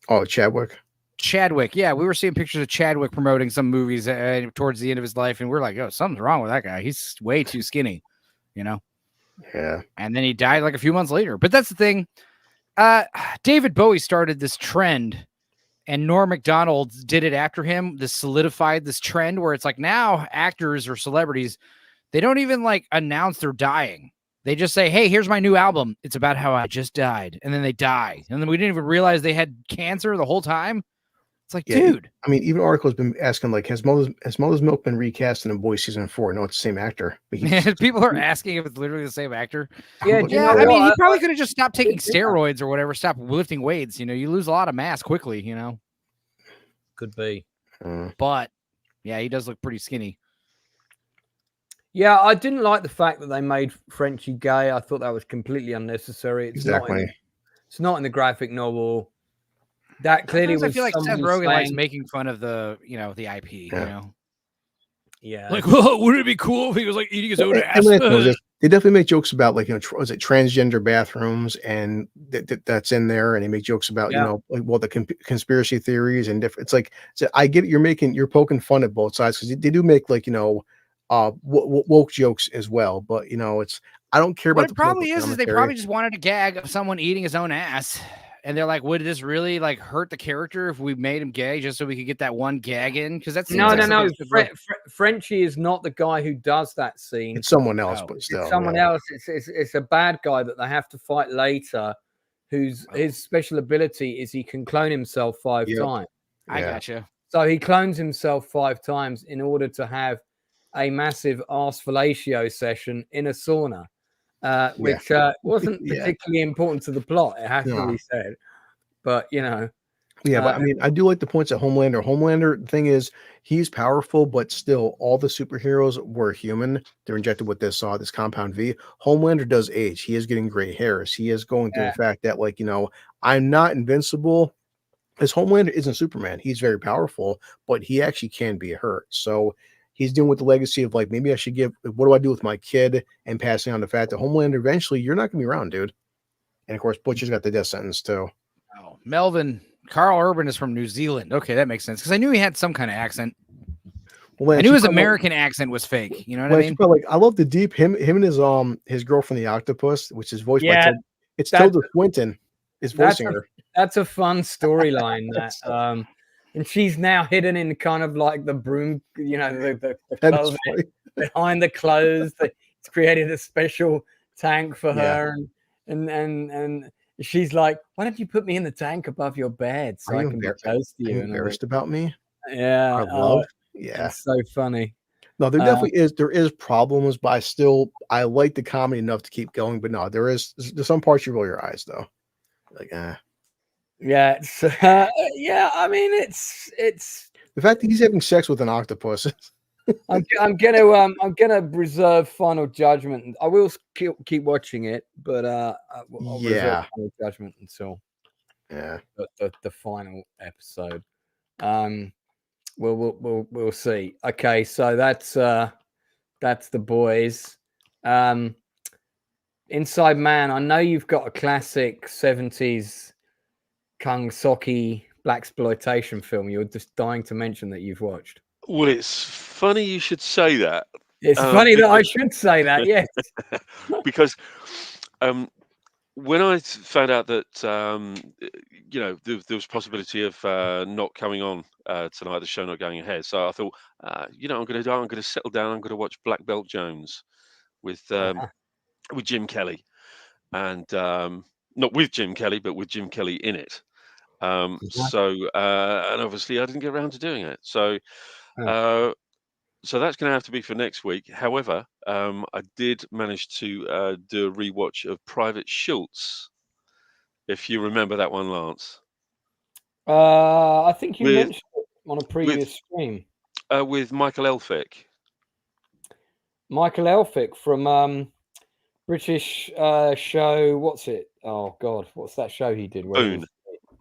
Oh, Chadwick. Chadwick. Yeah, we were seeing pictures of Chadwick promoting some movies towards the end of his life, and we're like, oh, something's wrong with that guy. He's way too skinny, you know? Yeah. And then he died like a few months later. But that's the thing. David Bowie started this trend, and Norm Macdonald did it after him. This solidified this trend where it's like now actors or celebrities, they don't even like announce they're dying. They just say, hey, here's my new album. It's about how I just died. And then they die. And then we didn't even realize they had cancer the whole time. It's like, dude. I mean, even articles been asking, like, has Mother's Milk been recast in Boy season 4? No, it's the same actor. But people are asking if it's literally the same actor. Yeah, I mean, he probably could have just stopped taking steroids or whatever, stopped lifting weights. You know, you lose a lot of mass quickly, you know. Could be. But, yeah, he does look pretty skinny. Yeah, I didn't like the fact that they made Frenchie gay. I thought that was completely unnecessary. It's not in the graphic novel. That clearly was. I feel like Seth Rogen likes making fun of the IP. You know. Yeah. Like, well, wouldn't it be cool if he was like eating his own ass? They definitely make jokes about, like, was it transgender bathrooms, and that's in there, and they make jokes about the conspiracy theories and different. It's like, I get it, you're poking fun at both sides, because they do make, like, woke jokes as well, but I don't care about. What it probably is they probably just wanted a gag of someone eating his own ass, and they're like, would this really like hurt the character if we made him gay just so we could get that one gag in? Because that's no. Frenchie is not the guy who does that scene. It's someone else, but still, it's someone else. It's a bad guy that they have to fight later, whose his special ability is he can clone himself 5 times. I gotcha. So he clones himself 5 times in order to have a massive arse fellatio session in a sauna, which wasn't particularly important to the plot, it has to be said. But, but I mean, I do like the points at Homelander. Homelander, the thing is, he's powerful, but still, all the superheroes were human. They're injected with this compound V. Homelander does age. He is getting gray hairs. He is going through the fact that, like, I'm not invincible. Because Homelander isn't Superman. He's very powerful, but he actually can be hurt. So he's dealing with the legacy of, like, maybe I should what do I do with my kid, and passing on the fact that Homelander, eventually, you're not going to be around, dude. And of course, Butcher's got the death sentence too. Oh, Melvin, Carl Urban is from New Zealand. Okay, that makes sense, because I knew he had some kind of accent. Well, I knew his American accent was fake. You know what I mean? Like, I love the deep him and his girlfriend, the octopus, which is voiced by Tilda Swinton is voicing her. That's a fun storyline. That and she's now hidden in kind of like the broom, the closet behind the clothes. It's created a special tank for her, and she's like, "Why don't you put me in the tank above your bed so I can be close to you?" Are you embarrassed about me? Yeah, I love. It's so funny. No, there definitely is. There is problems, but I like the comedy enough to keep going. But no, there's some parts you roll your eyes though. Like, yeah, I mean, it's the fact that he's having sex with an octopus. I'm gonna reserve final judgment. I will keep watching it, but I'll reserve final judgment until the final episode. We'll see. Okay, so that's The Boys. Inside Man. I know you've got a classic 70s Kung Soki blaxploitation film. You're just dying to mention that you've watched. Well, it's funny you should say that. It's funny that I should say that, yes. Because when I found out that there was possibility of not coming on tonight, the show not going ahead, so I thought, I'm going to settle down. I'm going to watch Black Belt Jones with Jim Kelly, and not with Jim Kelly, but with Jim Kelly in it. So and obviously I didn't get around to doing it. So that's going to have to be for next week. However, I did manage to do a rewatch of Private Schultz, if you remember that one, Lance. I think you mentioned it on a previous stream. With Michael Elphick. Michael Elphick from British show. What's it? Oh God, what's that show he did? Boone.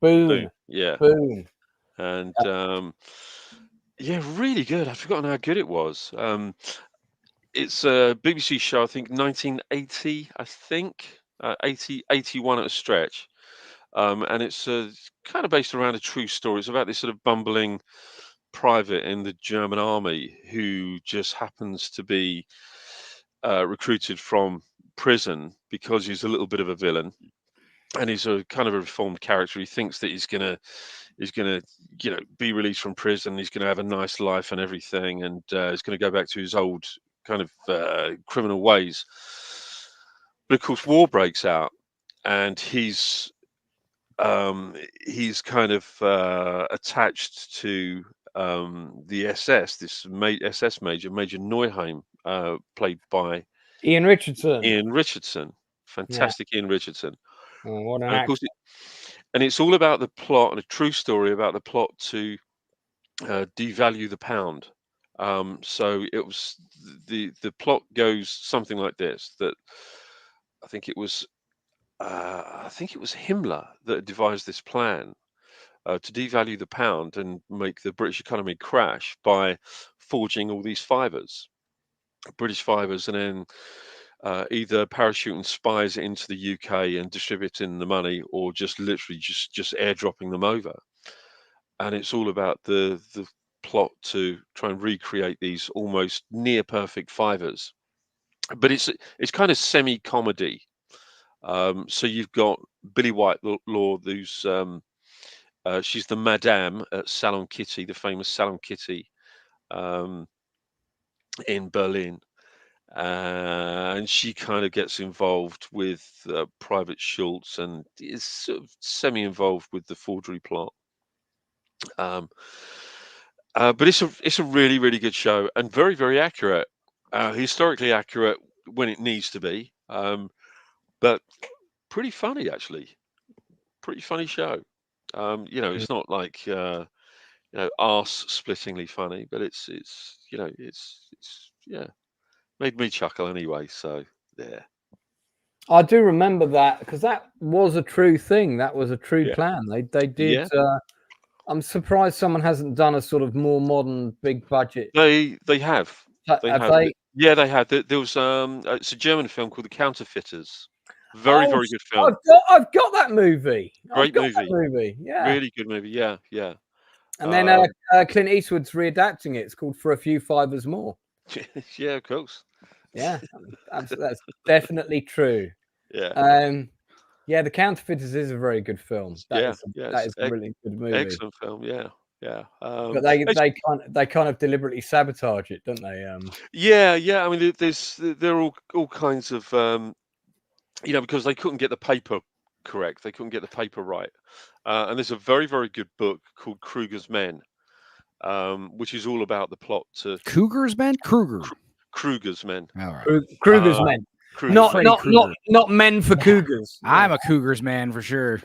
Boone. Yeah. Boone. And Yeah, really good. I'd forgotten how good it was. It's a BBC show, I think 1980, I think 81 at a stretch. And it's kind of based around a true story. It's about this sort of bumbling private in the German army who just happens to be recruited from prison because he's a little bit of a villain, and he's a kind of a reformed character. He thinks that he's gonna be released from prison. He's gonna have a nice life and everything, and he's gonna go back to his old kind of criminal ways. But of course, war breaks out, and he's kind of attached to the SS, SS major, Major Neuheim, played by Ian Richardson. Ian Richardson, Yeah. fantastic Ian Richardson. Oh, what an And of actor. course, and it's all about the plot, and a true story about the plot to devalue the pound. So it was the plot goes something like this: that I think it was Himmler that devised this plan to devalue the pound and make the British economy crash by forging all these fivers, British fivers, and then either parachuting spies into the UK and distributing the money, or just literally just airdropping them over. And it's all about the plot to try and recreate these almost near perfect fivers. But it's kind of semi comedy. So you've got Billy Whitelaw, who's she's the Madame at Salon Kitty, the famous Salon Kitty, um, in Berlin. And she kind of gets involved with Private Schultz and is sort of semi-involved with the forgery plot. Um, but it's a really really good show, and very very accurate, historically accurate when it needs to be, but pretty funny actually. Pretty funny show. Mm. It's not like arse splittingly funny, but it's yeah, made me chuckle anyway. So there. I do remember that because that was a true thing. That was a true Yeah. plan. They did. Yeah. I'm surprised someone hasn't done a sort of more modern, big budget. They have. They Have have. they? Yeah, they had. There was it's a German film called The Counterfeiters. Very, Oh, very good film. I've got that movie. I've Great got that movie. movie. Yeah. Really good movie. Yeah, yeah. And then Um, Clint Eastwood's readapting it. It's called For a Few Fivers More. yeah, of course. Yeah, that's definitely true. Yeah. Yeah, The Counterfeiters is a very good film. Yeah, That it's is a really good movie. excellent film. Yeah, yeah. But they kind of deliberately sabotage it, don't they? Yeah, yeah. I mean, there are all kinds of because they couldn't get the paper correct. They couldn't get the paper right. And there's a very very good book called Kruger's Men, which is all about the plot to Cougar's Men? Kruger. Kruger's Men. All right. Kruger's Men. Kruger's Men. Not men for cougars. I'm a Cougar's man for sure.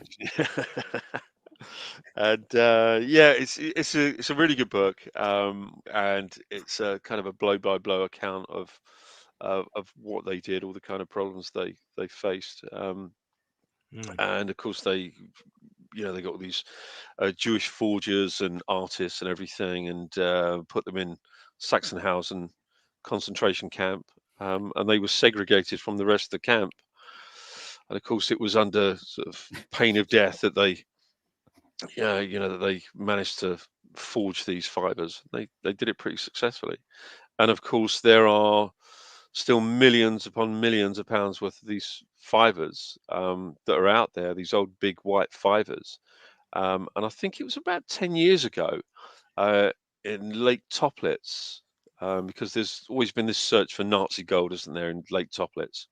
And yeah, it's a really good book, and it's a kind of a blow by blow account of what they did, all the kind of problems they faced, and of course they got all these Jewish forgers and artists and everything, and put them in Sachsenhausen concentration camp, and they were segregated from the rest of the camp, and of course it was under sort of pain of death that they that they managed to forge these fibers. They did it pretty successfully, and of course there are still millions upon millions of pounds worth of these fibers that are out there. These old big white fibers, and I think it was about 10 years ago in Lake Toplitz, because there's always been this search for Nazi gold, isn't there, in Lake Toplitz,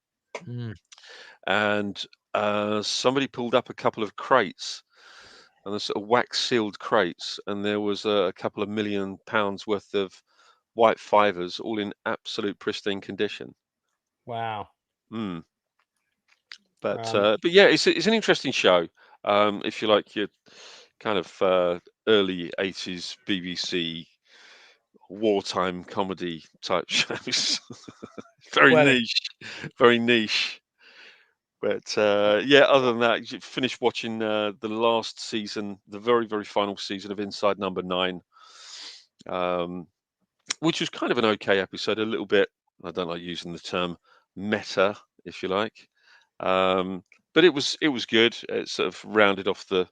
and somebody pulled up a couple of crates. And the sort of wax sealed crates, and there was a couple of £1 million worth of white fibers, all in absolute pristine condition. Wow. But yeah, it's an interesting show. If you like your kind of early 80s BBC wartime comedy type shows, very niche. But yeah, other than that, you finished watching the last season, the very, very final season of Inside Number 9. which was kind of an okay episode. A little bit, I don't like using the term meta, if you like, but it was good. It sort of rounded off the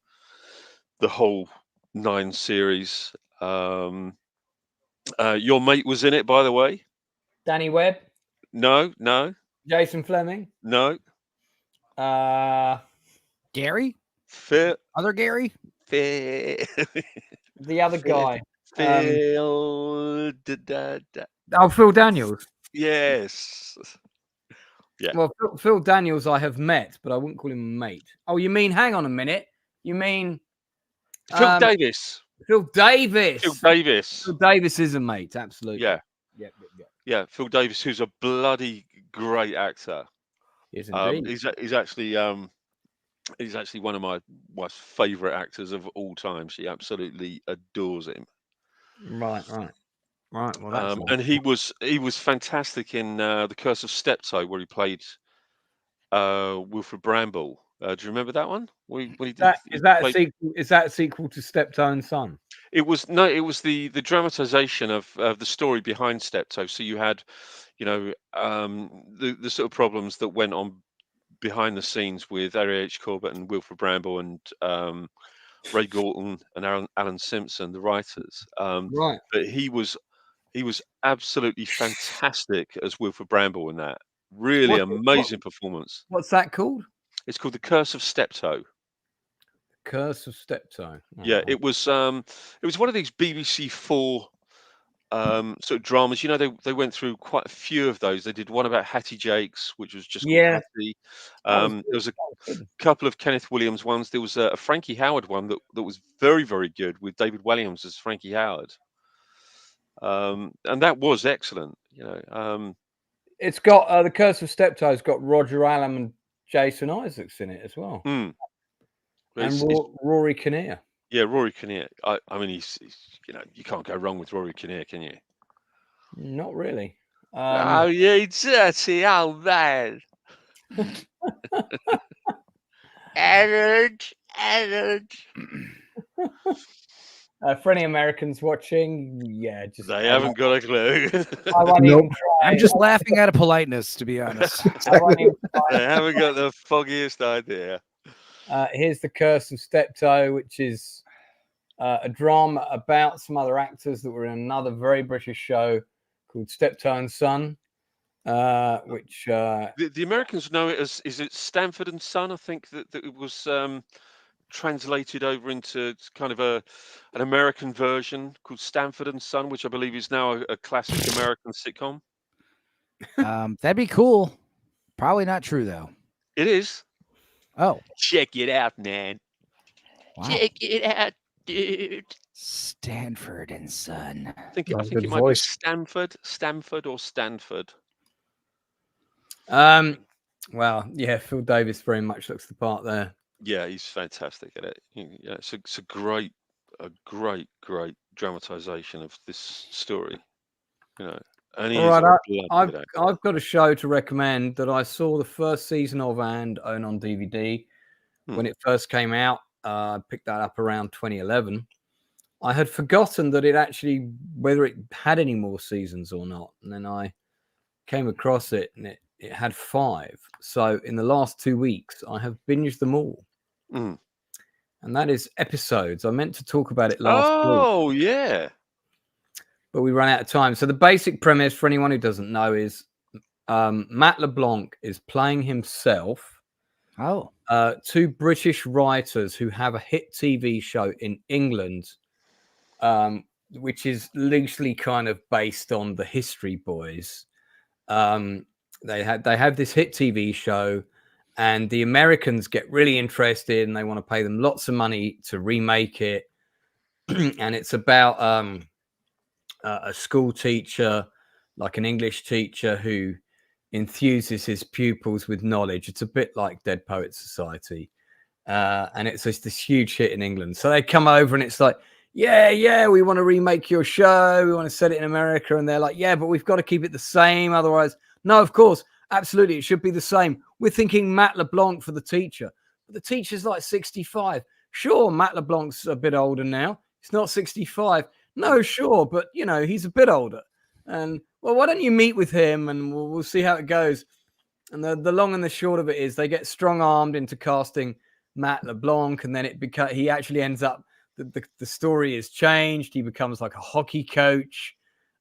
whole 9 series. Your mate was in it, by the way. Danny Webb, No. Jason Flemyng, No. Gary? Phil. Other Gary? the other guy. Phil. Oh, Phil Daniels. Yes. Yeah. Well, Phil Daniels I have met, but I wouldn't call him a mate. Oh, you mean, hang on a minute. You mean Phil Davis. Phil Davis. Phil Davis. Phil Davis is a mate, absolutely. Yeah. Yeah. Phil Davis, who's a bloody great actor. Yes, indeed. He's actually one of my wife's favourite actors of all time. She absolutely adores him. Right. Well, that's nice. And he was fantastic in The Curse of Steptoe, where he played Wilfred Bramble. Do you remember that one? Is that a sequel to Steptoe and Son? It was the dramatization of the story behind Steptoe. So you had, the sort of problems that went on behind the scenes with H. Corbett and Wilfred Bramble and Ray Galton and Alan Simpson, the writers. Right. But he was absolutely fantastic as Wilfred Bramble in that. Really amazing performance. What's that called? It's called The Curse of Steptoe. Curse of Steptoe. Oh. Yeah, it was one of these BBC4 sort of dramas. They went through quite a few of those. They did one about Hattie Jakes, which was just called Hattie. There was a couple of Kenneth Williams ones. There was a Frankie Howard one that was very, very good with David Williams as Frankie Howard. And that was excellent. It's got The Curse of Steptoe's got Roger Allam and Jason Isaacs in it as well. Mm. And Rory Kinnear. Yeah, Rory Kinnear. I mean, he's you can't go wrong with Rory Kinnear, can you? Not really. Oh, you dirty old man. Avid. For any Americans watching, they haven't got a clue. I'm just laughing out of politeness, to be honest. They haven't got the foggiest idea. Here's The Curse of Steptoe, which is a drama about some other actors that were in another very British show called Steptoe and Son, which the Americans know it as, is it Stanford and Son? I think that it was translated over into kind of an American version called Stanford and Son, which I believe is now a classic American sitcom. That'd be cool. Probably not true though. It is. Oh, check it out, man. Wow. Check it out, dude. Stanford and Son. I think it might be Stanford or Stanford. Well, yeah, Phil Davis very much looks the part there. Yeah, he's fantastic at it. Yeah, it's a great dramatization of this story. And all right, I've got a show to recommend that I saw the first season of and own on DVD when it first came out. I picked that up around 2011. I had forgotten that whether it had any more seasons or not, and then I came across it, and it had 5. So in the last 2 weeks, I have binged them all. And that is Episodes. I meant to talk about it last week. Oh, yeah. But we ran out of time. So the basic premise, for anyone who doesn't know, is Matt LeBlanc is playing himself. Oh. 2 British writers who have a hit TV show in England, which is loosely kind of based on the History Boys. They have this hit TV show, and the Americans get really interested, and they want to pay them lots of money to remake it. And it's about a school teacher, like an English teacher, who enthuses his pupils with knowledge. It's a bit like Dead Poets Society. And it's just this huge hit in England. So they come over and it's like, yeah, we want to remake your show. We want to set it in America. And they're like, yeah, but we've got to keep it the same. Otherwise, no, of course, absolutely, it should be the same. We're thinking Matt LeBlanc for the teacher. But the teacher's like 65. Sure, Matt LeBlanc's a bit older now. He's not 65. No, sure, but he's a bit older, and well, why don't you meet with him and we'll see how it goes. And the long and the short of it is they get strong armed into casting Matt LeBlanc, and then he actually ends up the story is changed. He becomes like a hockey coach.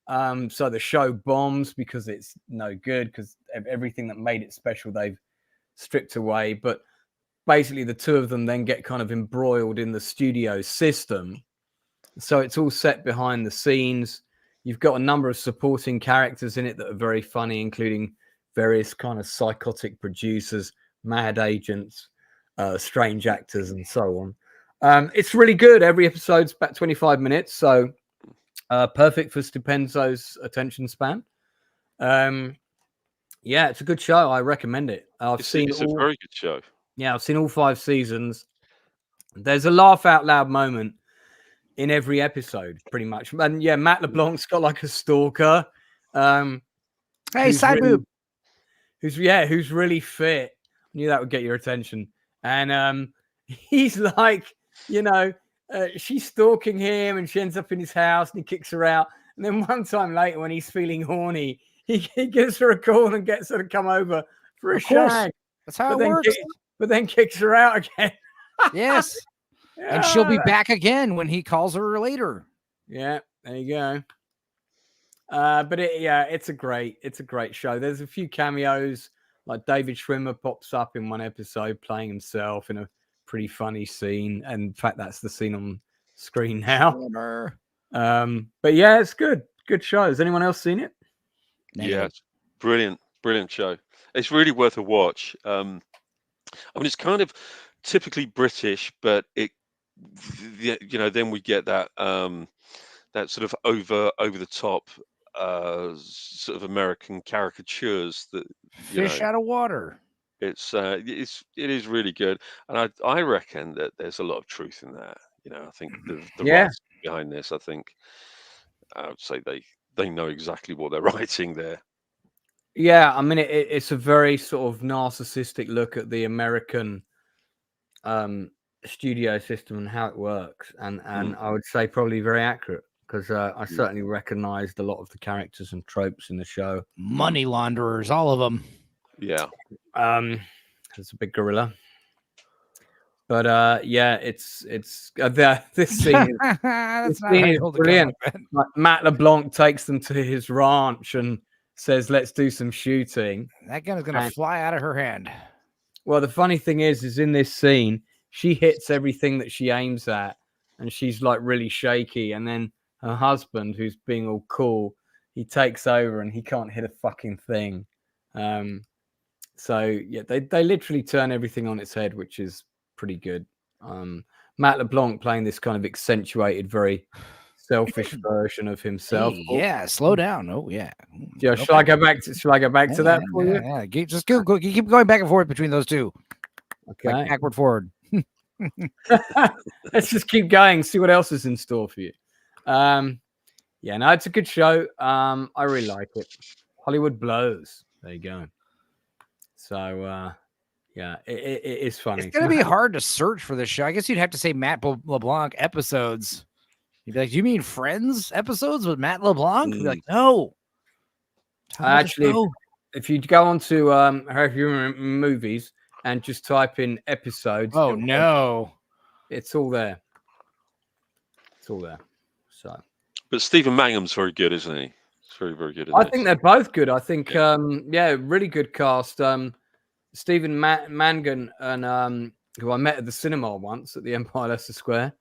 So the show bombs because it's no good because everything that made it special they've stripped away. But basically the two of them then get kind of embroiled in the studio system. So it's all set behind the scenes. You've got a number of supporting characters in it that are very funny, including various kind of psychotic producers, mad agents, strange actors, and so on. It's really good. Every episode's about 25 minutes, so perfect for Stupenzo's attention span. Yeah, it's a good show. I recommend it. It's a very good show. Yeah, I've seen all 5 seasons. There's a laugh out loud moment in every episode, pretty much. And yeah, Matt LeBlanc's got like a stalker. Hey, side boob. Who's really fit. I knew that would get your attention. And he's like, she's stalking him and she ends up in his house and he kicks her out. And then one time later when he's feeling horny, he gives her a call and gets her to come over for a shag. That's how it works. But then kicks her out again. Yes. Yeah. And she'll be back again when he calls her later. Yeah, there you go. But it's a great show. There's a few cameos, like David Schwimmer pops up in one episode playing himself in a pretty funny scene. And in fact, that's the scene on screen now. But yeah, it's good. Good show. Has anyone else seen it? Yeah, it's brilliant show. It's really worth a watch. It's kind of typically British, but then we get that that sort of over the top sort of American caricatures that fish out of water. It is really good, and I reckon that there's a lot of truth in that. I think the writers behind this, I would say they know exactly what they're writing there. Yeah, I mean it's a very sort of narcissistic look at the American studio system and how it works, and I would say probably very accurate because I certainly recognized a lot of the characters and tropes in the show. Money launderers, all of them. Yeah. It's a big gorilla. But yeah, it's this scene is brilliant. Like, Matt LeBlanc takes them to his ranch and says, "Let's do some shooting." That gun is going to fly out of her hand. Well, the funny thing is in this scene, she hits everything that she aims at, and she's like really shaky. And then her husband, who's being all cool, he takes over and he can't hit a fucking thing. So yeah, they literally turn everything on its head, which is pretty good. Matt LeBlanc playing this kind of accentuated, very selfish version of himself. Hey, yeah, slow down. Oh yeah. Yeah. Shall I go back to that for you? Yeah. Just go. Keep going back and forth between those two. Okay. Like backward, forward. Let's just keep going. See what else is in store for you. Yeah. No, it's a good show. I really like it. Hollywood blows. There you go. So yeah, it is funny. It's gonna be hard to search for this show. I guess you'd have to say Matt LeBlanc episodes. You'd be like, "Do you mean Friends episodes with Matt LeBlanc?" You'd be like, "No." Actually, if you go on to Her Human Movies and just type in episodes, oh no, it's all there. It's all there. So, but Stephen Mangum's very good, isn't he? He's very, very good. I think they're both good. I think, really good cast. Stephen Mangan and who I met at the cinema once at the Empire Leicester Square,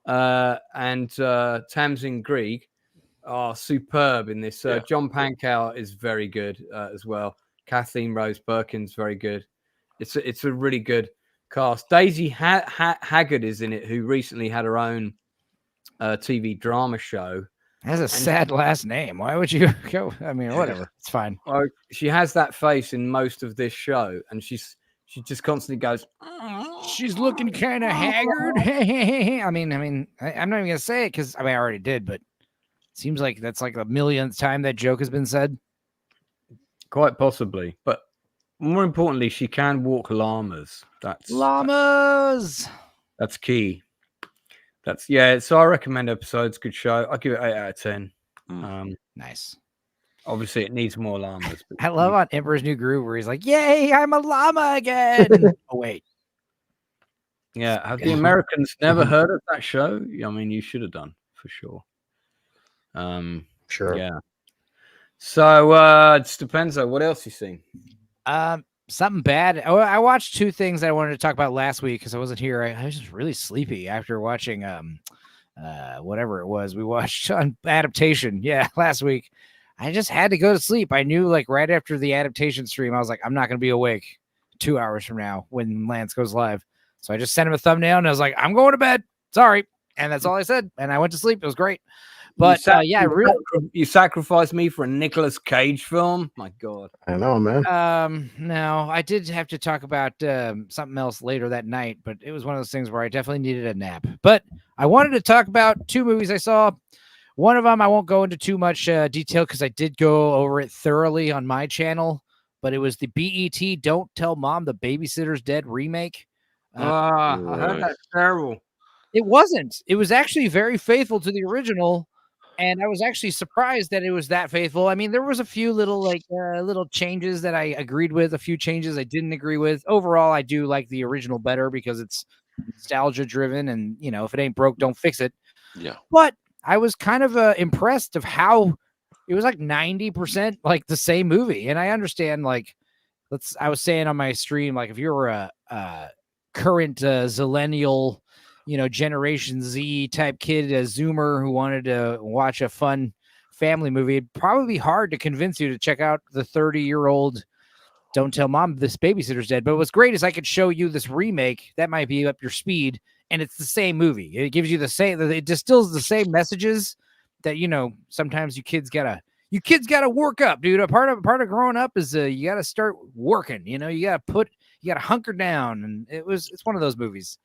and Tamsin Greig are superb in this. John Pankow is very good as well. Kathleen Rose Perkins, very good. It's a really good cast. Daisy Haggard is in it, who recently had her own TV drama show. Has a sad last name. Why would you go? I mean, whatever. It's fine. Well, she has that face in most of this show, and she just constantly goes. She's looking kind of haggard. I'm not even gonna say it because I already did, but it seems like that's like the millionth time that joke has been said. Quite possibly, but more importantly, she can walk llamas. That's llamas. That's key. So I recommend episodes. Good show. I give it 8 out of 10. Nice. Obviously, it needs more llamas. I love on Emperor's New Groove where he's like, "Yay, I'm a llama again." Oh wait. Yeah, have the Americans never heard of that show? I mean, you should have done for sure. Sure. Yeah. So, Stupenzo, what else you seen? Something bad. I watched two things that I wanted to talk about last week because I wasn't here. I was just really sleepy after watching whatever it was we watched on adaptation. Yeah, last week. I just had to go to sleep. I knew like right after the adaptation stream, I was like, I'm not going to be awake 2 hours from now when Lance goes live. So I just sent him a thumbnail and I was like, I'm going to bed. Sorry. And that's all I said. And I went to sleep. It was great. But you sacrificed me for a Nicolas Cage film. My God. I know, man. No, I did have to talk about something else later that night, but it was one of those things where I definitely needed a nap. But I wanted to talk about two movies I saw. One of them, I won't go into too much detail because I did go over it thoroughly on my channel, but it was the BET Don't Tell Mom the Babysitter's Dead remake. I heard that's terrible. It wasn't. It was actually very faithful to the original, and I was actually surprised that it was that faithful. I mean, there was a few little little changes that I agreed with, a few changes I didn't agree with. Overall, I do like the original better because it's nostalgia driven, and if it ain't broke, don't fix it. Yeah. But I was kind of impressed of how it was like 90% like the same movie. And I understand I was saying on my stream, like if you're a current zillennial, Generation Z type kid, a Zoomer who wanted to watch a fun family movie, it'd probably be hard to convince you to check out the 30-year-old Don't Tell Mom This Babysitter's Dead. But what's great is I could show you this remake that might be up your speed. And it's the same movie. It gives you it distills the same messages that, sometimes you kids gotta work up, dude. A part of growing up is you gotta start working, you gotta hunker down. And it's one of those movies.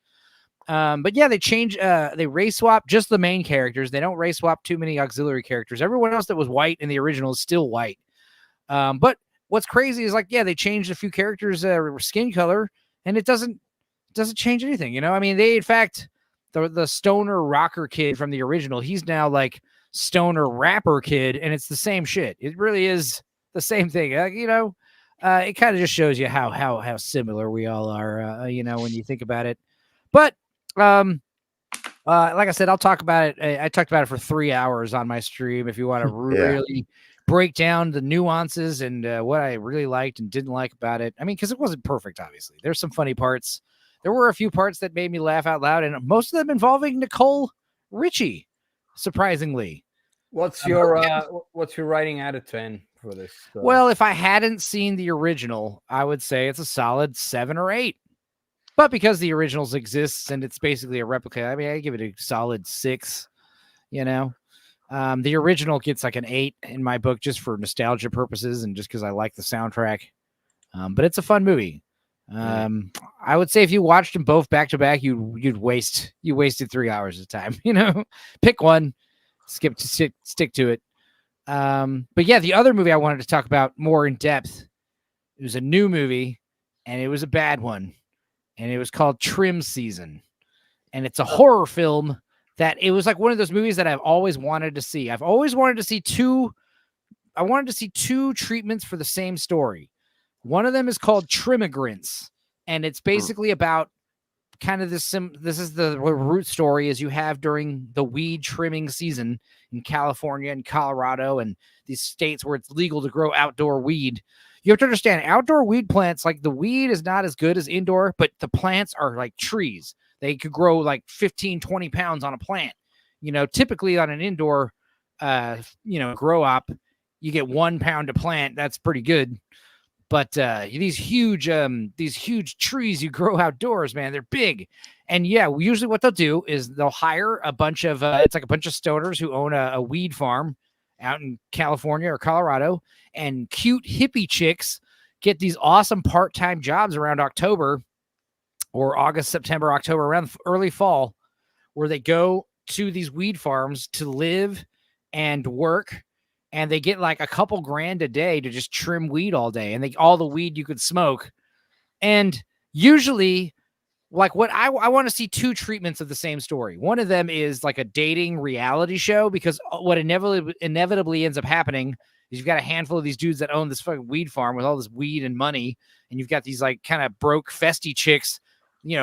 But yeah, they race swap just the main characters. They don't race swap too many auxiliary characters. Everyone else that was white in the original is still white. But what's crazy is they changed a few characters' skin color, and it doesn't change anything. I mean, they, in fact, the stoner rocker kid from the original, he's now like stoner rapper kid, and it's the same shit. It really is the same thing. It kind of just shows you how similar we all are, when you think about it. But like I said, I'll talk about it. I talked about it for 3 hours on my stream. If you want to really break down the nuances and what I really liked and didn't like about it. I mean, because it wasn't perfect, obviously. There's some funny parts. There were a few parts that made me laugh out loud, and most of them involving Nicole Richie, surprisingly. What's your rating out of 10 for this? Well, if I hadn't seen the original, I would say it's a solid 7 or 8. But because the originals exists and it's basically a replica, I mean, I give it a solid 6. The original gets like an 8 in my book just for nostalgia purposes and just because I like the soundtrack. But it's a fun movie. I would say if you watched them both back to back, you wasted 3 hours of time. Pick one, stick to it. But yeah, the other movie I wanted to talk about more in depth, it was a new movie and it was a bad one, and it was called Trim Season, and it's a horror film that it was like one of those movies that I've always wanted to see. I've always wanted to see two treatments for the same story. One of them is called Trimigrants, and it's basically about kind of this is the root story as you have during the weed trimming season in California and Colorado and these states where it's legal to grow outdoor weed. You have to understand, outdoor weed plants, like the weed is not as good as indoor, but the plants are like trees. They could grow like 15, 20 pounds on a plant. Typically on an indoor, grow up, you get 1 pound a plant. That's pretty good. But these huge trees you grow outdoors, man, they're big. And yeah, usually what they'll do is they'll hire a bunch of it's like a bunch of stoners who own a weed farm out in California or Colorado, and cute hippie chicks get these awesome part-time jobs around October or August, September, October, around early fall, where they go to these weed farms to live and work. And they get like a couple grand a day to just trim weed all day, and all the weed you could smoke. And usually like what I want to see two treatments of the same story. One of them is like a dating reality show, because what inevitably ends up happening is you've got a handful of these dudes that own this fucking weed farm with all this weed and money, and you've got these like kind of broke festy chicks,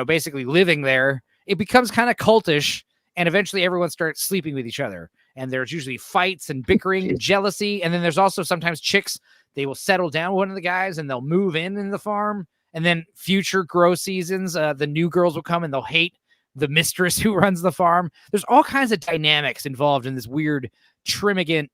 basically living there. It becomes kind of cultish, and eventually everyone starts sleeping with each other, and there's usually fights and bickering and jealousy. And then there's also sometimes chicks, they will settle down with one of the guys and they'll move in the farm. And then future grow seasons, the new girls will come and they'll hate the mistress who runs the farm. There's all kinds of dynamics involved in this weird trimmigrant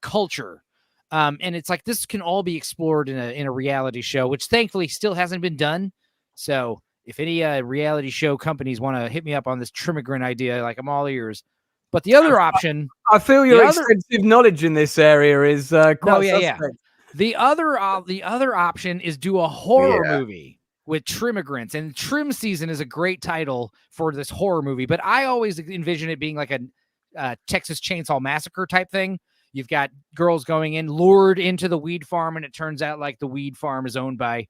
culture. And it's like, this can all be explored in a reality show, which thankfully still hasn't been done. So if any reality show companies want to hit me up on this trimmigrant idea, like, I'm all ears. But the other option, I feel your extensive knowledge in this area is quite suspect. The other option is do a horror movie with trimmigrants, and Trim Season is a great title for this horror movie. But I always envision it being like a Texas Chainsaw Massacre type thing. You've got girls going in, lured into the weed farm, and it turns out like the weed farm is owned by,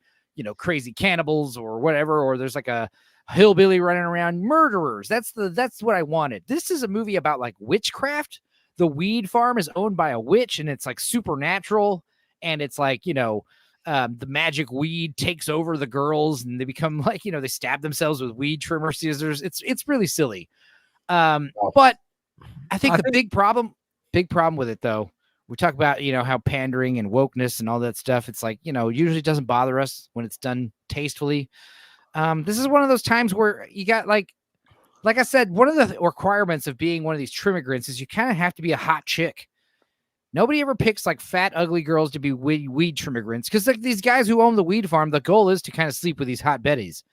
crazy cannibals or whatever, or there's like a hillbilly running around, murderers. That's what I wanted. This is a movie about like witchcraft. The weed farm is owned by a witch, and it's like supernatural. And it's like, the magic weed takes over the girls, and they become like, they stab themselves with weed trimmer scissors. It's really silly. But I think the big problem with it, though, we talk about, how pandering and wokeness and all that stuff, it's like, usually doesn't bother us when it's done tastefully. This is one of those times where you got like I said, one of the requirements of being one of these trimmigrants is you kind of have to be a hot chick. Nobody ever picks like fat, ugly girls to be weed trimmigrants, because like these guys who own the weed farm, the goal is to kind of sleep with these hot betties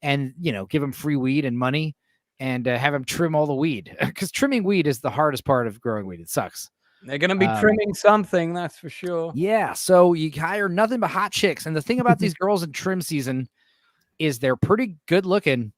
and, give them free weed and money and have them trim all the weed, because trimming weed is the hardest part of growing weed. It sucks. They're going to be trimming something, that's for sure. Yeah. So you hire nothing but hot chicks. And the thing about these girls in Trim Season is they're pretty good looking.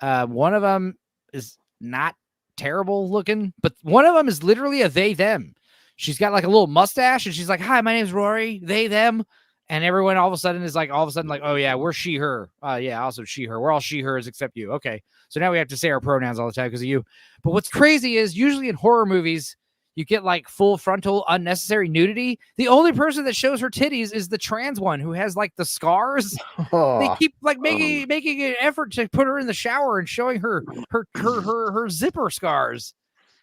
One of them is not terrible looking, but one of them is literally a they, them. She's got like a little mustache, and she's like, "Hi, my name's Rory." They, them, and everyone all of a sudden like, "Oh yeah, we're she, her." Yeah, also she, her. We're all she, hers except you. Okay, so now we have to say our pronouns all the time because of you. But what's crazy is usually in horror movies, you get like full frontal unnecessary nudity. The only person that shows her titties is the trans one who has like the scars. They keep like making an effort to put her in the shower and showing her zipper scars.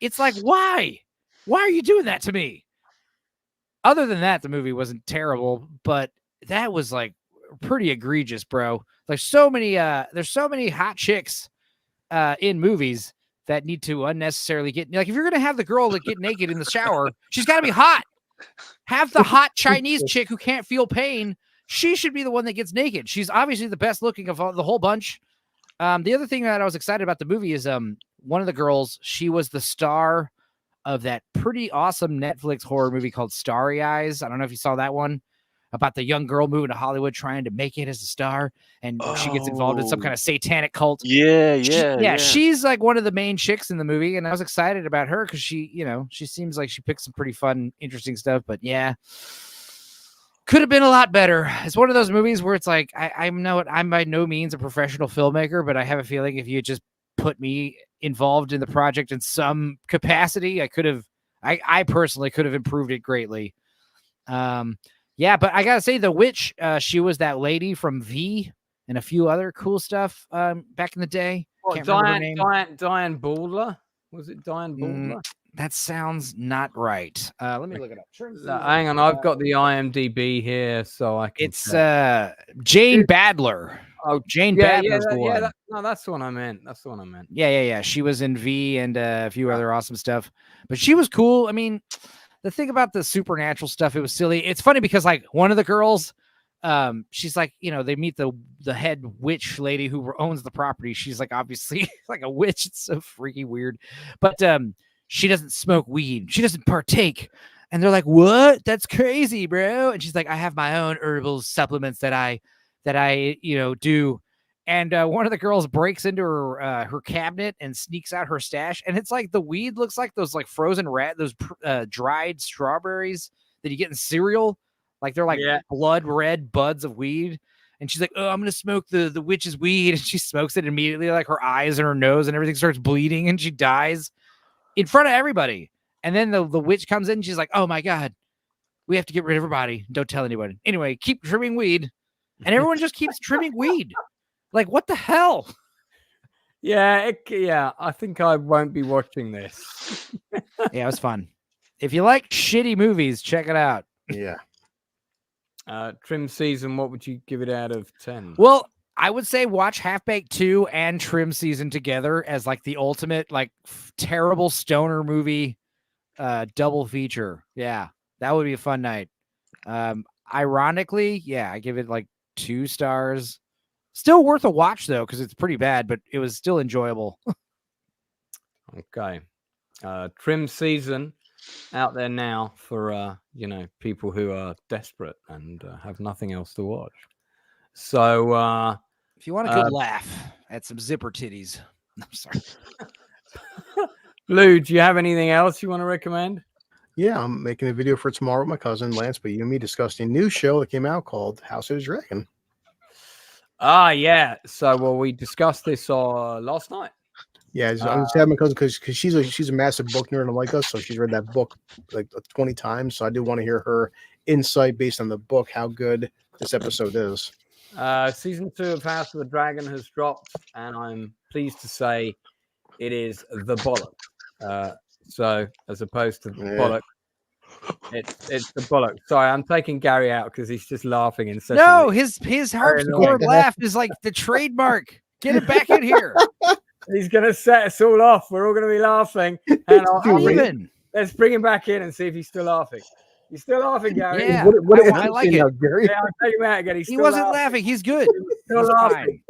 It's like, why? Why are you doing that to me? Other than that, the movie wasn't terrible, but that was like pretty egregious, bro. Like there's so many hot chicks in movies that need to unnecessarily get, like, if you're going to have the girl that get naked in the shower, she's got to be hot. Have the hot Chinese chick who can't feel pain. She should be the one that gets naked. She's obviously the best looking of the whole bunch. The other thing that I was excited about the movie is one of the girls, she was the star of that pretty awesome Netflix horror movie called Starry Eyes. I don't know if you saw that one, about the young girl moving to Hollywood trying to make it as a star, and she gets involved in some kind of satanic cult. Yeah. She's like one of the main chicks in the movie, and I was excited about her because she seems like she picked some pretty fun, interesting stuff. But yeah, could have been a lot better. It's one of those movies where it's like, I'm by no means a professional filmmaker, but I have a feeling if you just put me involved in the project in some capacity, I personally could have improved it greatly. Yeah, but I gotta say, the witch, she was that lady from V and a few other cool stuff back in the day. What, Diane Baldler? Was it Diane Baldler? That sounds not right. Let me look it up. Hang on, I've got the IMDb here, so I can. It's Jane Badler. Oh, Jane Badler's the one. That's the one I meant. Yeah. She was in V and a few other awesome stuff, but she was cool. I mean, the thing about the supernatural stuff, it was silly. It's funny because like one of the girls, she's like, they meet the head witch lady who owns the property. She's like obviously like a witch. It's so freaky weird, but she doesn't smoke weed. She doesn't partake. And they're like, "What? That's crazy, bro." And she's like, "I have my own herbal supplements that I do." And one of the girls breaks into her cabinet and sneaks out her stash. And it's like the weed looks like those like frozen those dried strawberries that you get in cereal. Like they're like blood red buds of weed. and she's like, "Oh, I'm gonna smoke the witch's weed," and she smokes it immediately. Like her eyes and her nose and everything starts bleeding, and she dies in front of everybody. And then the witch comes in, and she's like, "Oh my god, we have to get rid of her body. Don't tell anybody. Anyway, keep trimming weed," and everyone just keeps trimming weed. Like, what the hell? Yeah, I think I won't be watching this. Yeah, it was fun. If you like shitty movies, check it out. Yeah. Trim Season, what would you give it out of 10? Well, I would say watch Half-Baked 2 and Trim Season together as like the ultimate like terrible stoner movie double feature. Yeah, that would be a fun night. Ironically, yeah, I give it like 2 stars. Still worth a watch though, because it's pretty bad, but it was still enjoyable. Okay. Trim Season out there now for people who are desperate and have nothing else to watch. So if you want a good laugh at some zipper titties. I'm sorry. Lou, do you have anything else you want to recommend? Yeah, I'm making a video for tomorrow with my cousin Lance, but you and me discussed a new show that came out called House of the Dragon. Yeah. So we discussed this last night. Yeah, I'm just having my cousin because she's a massive book nerd like us, so she's read that book like 20 times. So I do want to hear her insight based on the book, how good this episode is. Season 2 of House of the Dragon has dropped, and I'm pleased to say it is the bollock. So as opposed to bollock, it's the bollock. Sorry, I'm taking Gary out because he's just laughing incessantly. No, his harpsichord laugh is like the trademark. Get it back in here. He's going to set us all off. We're all going to be laughing. And let's bring him back in and see if he's still laughing. He's still laughing, Gary. Yeah, I like it. Gary. Yeah, I'll take him out again. He wasn't laughing. He's good. He's still laughing.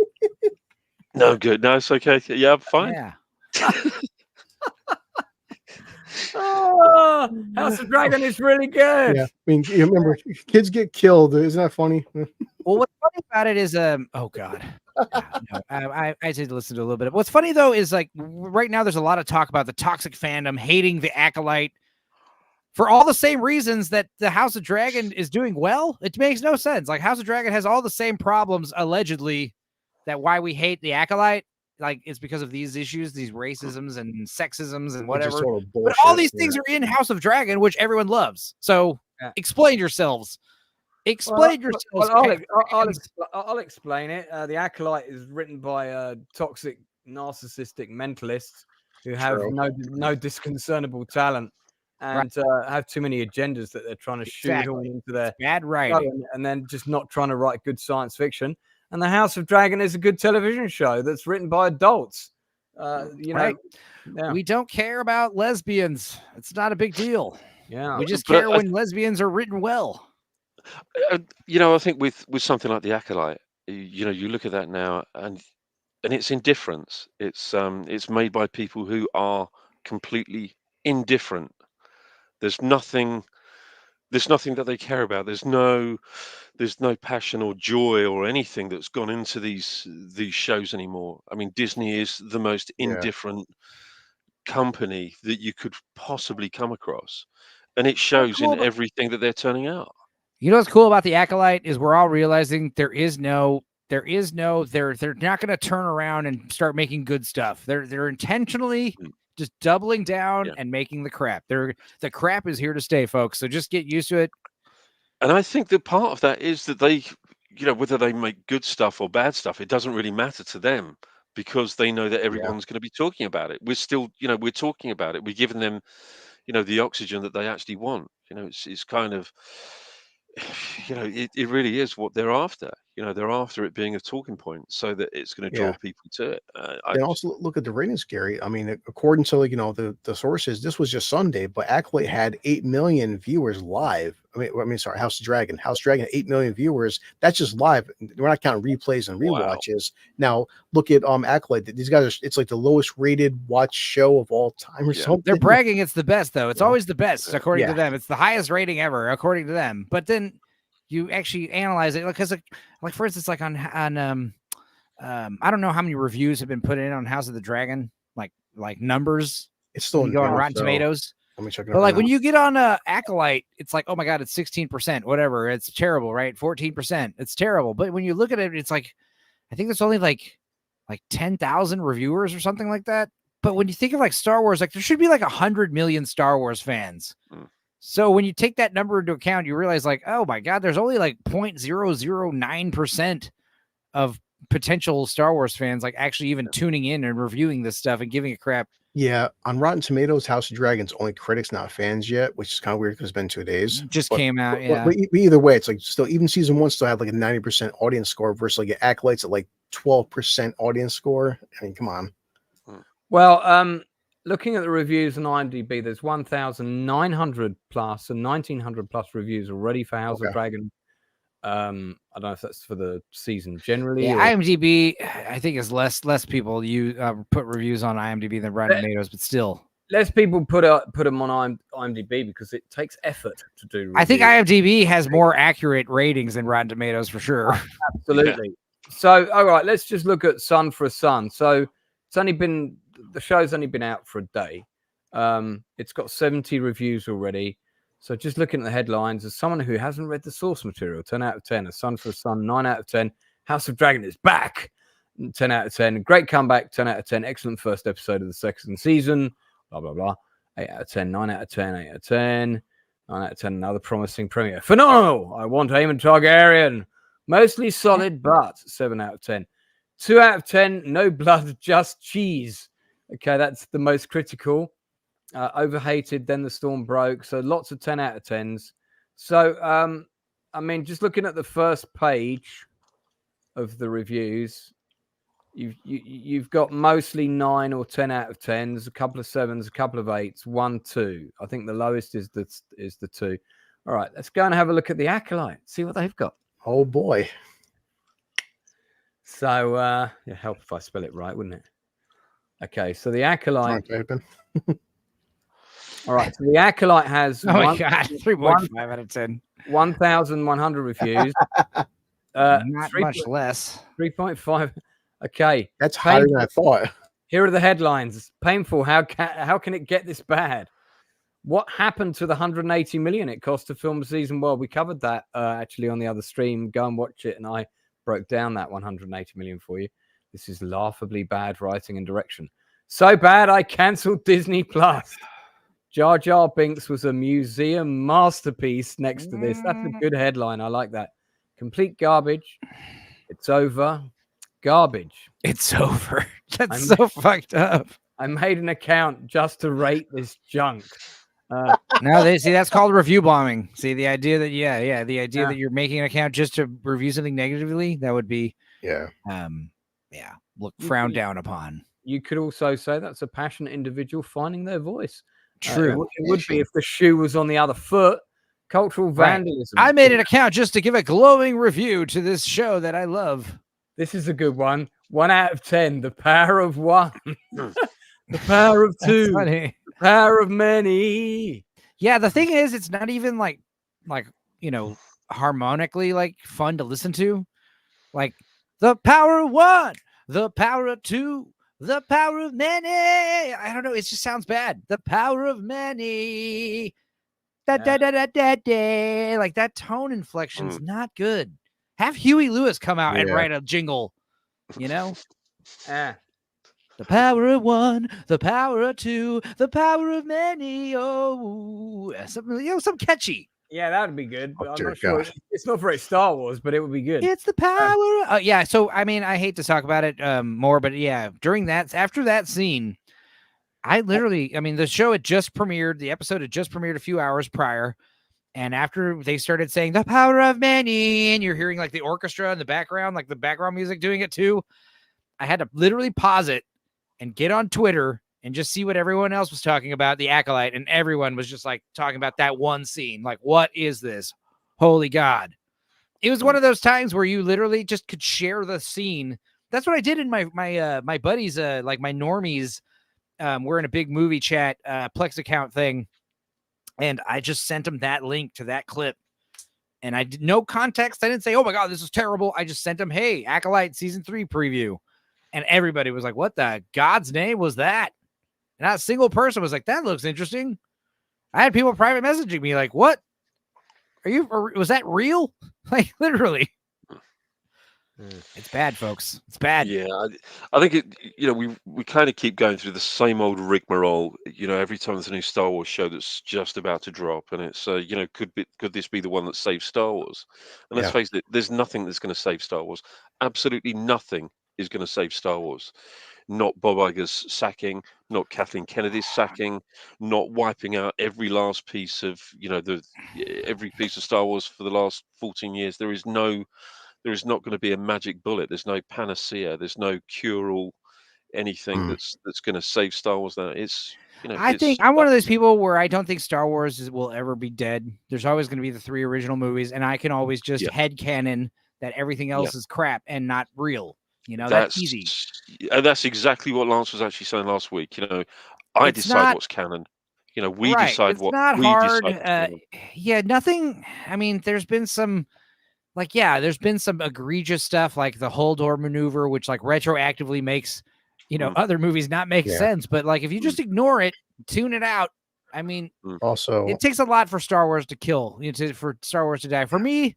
No, good. No, it's okay. Yeah, I'm fine. Yeah. House of Dragon is really good. Yeah, I mean, you remember, kids get killed. Isn't that funny? Well, what's funny about it is, oh god, no, I did listen to a little bit. What's funny though is like right now there's a lot of talk about the toxic fandom hating the Acolyte for all the same reasons that the House of Dragon is doing well. It makes no sense. Like House of Dragon has all the same problems allegedly that why we hate the Acolyte. Like it's because of these issues, these racisms and sexisms and whatever. Sort of but all these things are in House of Dragon, which everyone loves. So explain yourselves. Explain yourselves. I'll explain it. The Acolyte is written by toxic, narcissistic mentalists who have no discernible talent and have too many agendas that they're trying to shoehorn into their bad writing, and then just not trying to write good science fiction. And the House of Dragon is a good television show that's written by adults. We don't care about lesbians. It's not a big deal. Yeah, we just care when lesbians are written well. I think with something like the Acolyte, you look at that now, and it's indifference. It's made by people who are completely indifferent. There's nothing that they care about. There's no passion or joy or anything that's gone into these shows anymore. I mean, Disney is the most indifferent company that you could possibly come across, and it shows in everything that they're turning out. You know what's cool about the Acolyte is we're all realizing they're not going to turn around and start making good stuff. They're intentionally just doubling down and making the crap. The crap is here to stay, folks. So just get used to it. And I think that part of that is that they, whether they make good stuff or bad stuff, it doesn't really matter to them because they know that everyone's going to be talking about it. We're still, we're talking about it. We're giving them, the oxygen that they actually want. It's kind of, it really is what they're after. They're after it being a talking point so that it's going to draw people to it. And also look at the ratings, Gary. I mean, according to the sources, this was just Sunday, but Acolyte had 8 million viewers live. Sorry, House Dragon 8 million viewers. That's just live. We're not counting replays and rewatches. Wow. Now look at Acolyte. These guys it's like the lowest rated watch show of all time or something. They're bragging it's the best though. It's always the best according to them. It's the highest rating ever according to them. But then you actually analyze it because like for instance, like on I don't know how many reviews have been put in on House of the Dragon, like numbers. It's still on Rotten Tomatoes. Let me check it out. But like right when now. you get on Acolyte, it's like, oh my God, it's 16%, whatever. It's terrible, right? 14%. It's terrible. But when you look at it, it's like, I think there's only like 10,000 reviewers or something like that. But when you think of like Star Wars, like there should be like 100 million Star Wars fans. So when you take that number into account, you realize like, oh my God, there's only like 0.009% of potential Star Wars fans like actually even tuning in and reviewing this stuff and giving a crap. Yeah, on Rotten Tomatoes, House of Dragons only critics, not fans yet, which is kind of weird because it's been 2 days. Just came out, But either way, it's like still even season 1 still had like a 90% audience score versus like Acolytes at like 12% audience score. I mean, come on. Well, looking at the reviews on IMDb, there's 1,900 plus and 1,900 plus reviews already for House of Dragon. I don't know if that's for the season generally. Yeah, IMDb, I think is less people put reviews on IMDb than Rotten Tomatoes, but still, less people put them on IMDb because it takes effort to do reviews. I think IMDb has more accurate ratings than Rotten Tomatoes for sure. Absolutely. Yeah. So, all right, let's just look at Son for a Son. So, the show's only been out for a day. It's got 70 reviews already. So just looking at the headlines, as someone who hasn't read the source material, 10 out of 10. A Son for a Son, 9 out of 10. House of Dragon is back, 10 out of 10. Great comeback, 10 out of 10. Excellent first episode of the second season, blah, blah, blah. 8 out of 10, 9 out of 10, 8 out of 10. 9 out of 10, another promising premiere. Phenomenal! I want Aemon Targaryen. Mostly solid, but 7 out of 10. 2 out of 10, no blood, just cheese. Okay, that's the most critical. Overhated, then the storm broke. So lots of 10 out of 10s. So, I mean, just looking at the first page of the reviews, you've got mostly 9 or 10 out of 10s, a couple of 7s, a couple of 8s, 1, 2. I think the lowest is the 2. All right, let's go and have a look at the Acolyte, see what they've got. Oh boy. So, yeah, help if I spell it right, wouldn't it? Okay, so the Acolyte. All right, so the Acolyte has 3.5 out of 10. 1,100 reviews. Not much less. 3.5. Okay, that's higher than I thought. Here are the headlines. Painful. How can it get this bad? What happened to the 180 million it cost to film season? Well, we covered that actually on the other stream. Go and watch it, and I broke down that 180 million for you. This is laughably bad writing and direction. So bad, I cancelled Disney Plus. Jar Jar Binks was a museum masterpiece next to this. That's a good headline. I like that. Complete garbage. It's over. Garbage. It's over. That's so fucked up. I made an account just to rate this junk. No, that's called review bombing. See, the idea that the idea that you're making an account just to review something negatively, that would be frowned down upon. You could also say that's a passionate individual finding their voice. True. It would be if the shoe was on the other foot. Cultural vandalism. I made an account just to give a glowing review to this show that I love. This is a good one. 1 out of 10. The power of 1. The power of 2. The power of many. Yeah, the thing is, it's not even like harmonically like fun to listen to. Like the power of 1, the power of 2. The power of many. I don't know. It just sounds bad. The power of many. Like that tone inflection's not good. Have Huey Lewis come out and write a jingle. The power of 1, the power of 2, the power of many. Oh, some catchy. Yeah, that would be good. But I'm not sure. It's not very Star Wars, but it would be good. It's the power. So, I mean, I hate to talk about it more, but yeah, after that scene, the show had just premiered. The episode had just premiered a few hours prior. And after they started saying the power of many, and you're hearing like the orchestra in the background, like the background music doing it too, I had to literally pause it and get on Twitter and just see what everyone else was talking about, the Acolyte, and everyone was just like talking about that one scene. Like, what is this? Holy God. It was one of those times where you literally just could share the scene. That's what I did in my buddies, like my normies. We're in a big movie chat, Plex account thing. And I just sent them that link to that clip. And I did no context. I didn't say, oh my God, this is terrible. I just sent them, hey, Acolyte season 3 preview. And everybody was like, what the God's name was that? And not a single person was like, that looks interesting. I had people private messaging me like, "What? Was that real?" Like literally. It's bad, folks. It's bad. Yeah, I think it. We kind of keep going through the same old rigmarole. Every time there's a new Star Wars show that's just about to drop, and it's could this be the one that saves Star Wars? And let's Yeah. face it, there's nothing that's going to save Star Wars. Absolutely nothing is going to save Star Wars. Not Bob Iger's sacking, not Kathleen Kennedy's sacking, not wiping out every last piece of every piece of Star Wars for the last 14 years. There is not going to be a magic bullet. There's no panacea. There's no cure-all anything that's going to save Star Wars. Now I think I'm one of those people where I don't think Star Wars will ever be dead. There's always going to be the 3 original movies, and I can always just headcanon that everything else is crap and not real. That's easy. And that's exactly what Lance was actually saying last week. I decide what's canon. We decide it's what not we hard. decide. Nothing. I mean, there's been some. There's been some egregious stuff like the Holdor maneuver, which like retroactively makes, other movies not make sense. But like, if you just ignore it, tune it out. I mean, also it takes a lot for Star Wars to kill, for Star Wars to die. For me,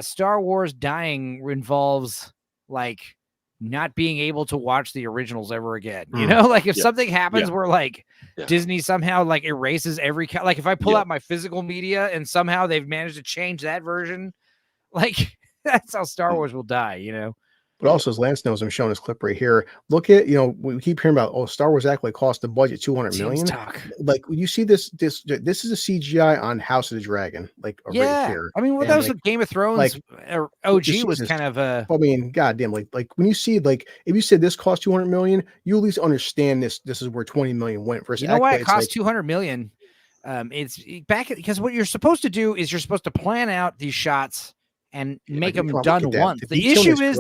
Star Wars dying involves like not being able to watch the originals ever again. If something happens where like Disney somehow like erases every like if I pull out my physical media and somehow they've managed to change that version. Like that's how Star Wars will die, But also, as Lance knows, I'm showing this clip right here. Look at, we keep hearing about, Star Wars actually cost the budget $200 million. Like when you see this is a CGI on House of the Dragon, like right here. I mean, that was what Game of Thrones OG was kind of a. I mean, goddamn, like when you see if you said this cost $200 million, you at least understand this is where $20 million went. Versus why it cost $200 million? It's back because what you're supposed to do is you're supposed to plan out these shots and make them done once. The issue is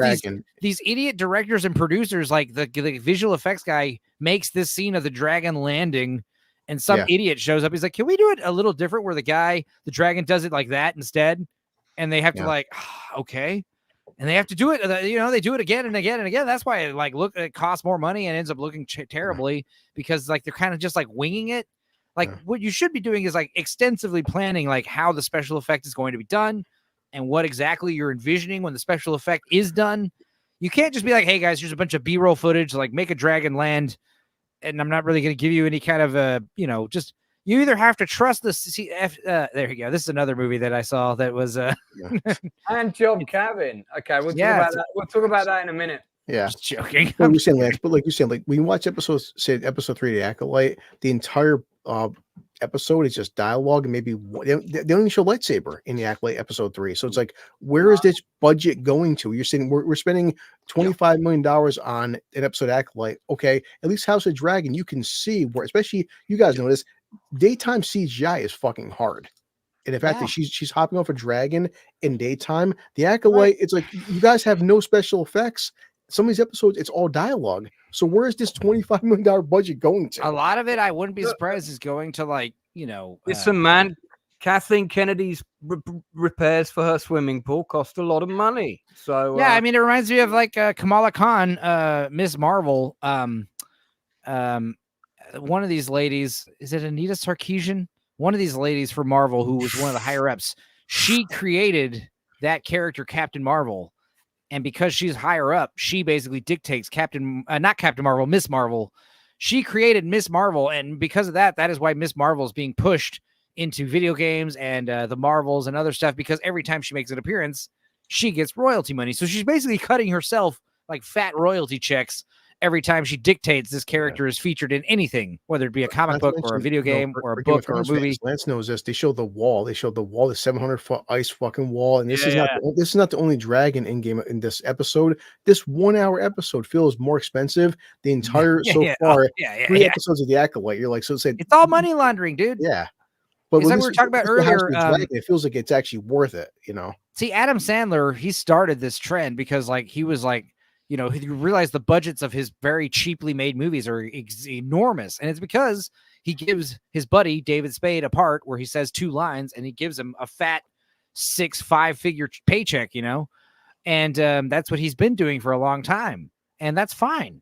these idiot directors and producers, like the visual effects guy makes this scene of the dragon landing and some idiot shows up. He's like, can we do it a little different where the dragon does it like that instead? And they have to okay. And they have to do it. They do it again and again and again. That's why it costs more money and ends up looking terribly because they're kind of just like winging it. What you should be doing is extensively planning how the special effect is going to be done and what exactly you're envisioning when the special effect is done. You can't just be like, hey guys, here's a bunch of B-roll footage, make a dragon land. And I'm not really going to give you any kind of, just, you either have to trust the there you go. This is another movie that I saw that was, and Job Cabin. Okay. We'll talk about that in a minute. Yeah. Just joking. Well, you're saying, Lance, but like you said, when you watch episode 3, The Acolyte, the entire episode is just dialogue and maybe they don't even show lightsaber in The Acolyte episode 3. So it's like, where is this budget going to? You're saying we're spending $25 million on an episode of Acolyte. Okay, at least House of Dragon, you can see where, especially you guys know this, daytime CGI is fucking hard. And the fact that she's hopping off a dragon in daytime, The Acolyte, it's like you guys have no special effects. Some of these episodes, it's all dialogue. So where is this $25 million budget going to? A lot of it, I wouldn't be surprised, is going to listen, man, Kathleen Kennedy's repairs for her swimming pool cost a lot of money. So I mean, it reminds me of Kamala Khan, Miss Marvel. One of these ladies, is it Anita Sarkeesian? One of these ladies for Marvel, who was one of the higher ups, she created that character, Captain Marvel. And because she's higher up, she basically dictates not Captain Marvel, Miss Marvel. She created Miss Marvel. And because of that is why Miss Marvel is being pushed into video games and the Marvels and other stuff, because every time she makes an appearance, she gets royalty money. So she's basically cutting herself fat royalty checks every time she dictates this character is featured in anything, whether it be a comic book or a video game or a book or a movie. Lance knows this. They showed the wall. The 700-foot ice fucking wall. And this is not the only dragon in this episode. This 1 hour episode feels more expensive. The entire 3 episodes of The Acolyte. You're like, it's all money laundering, dude. Yeah. But like we were talking about earlier, it feels like it's actually worth it, See, Adam Sandler, he started this trend because he was he realized the budgets of his very cheaply made movies are enormous. And it's because he gives his buddy, David Spade, a part where he says 2 lines and he gives him a fat 5-figure paycheck, and that's what he's been doing for a long time. And that's fine.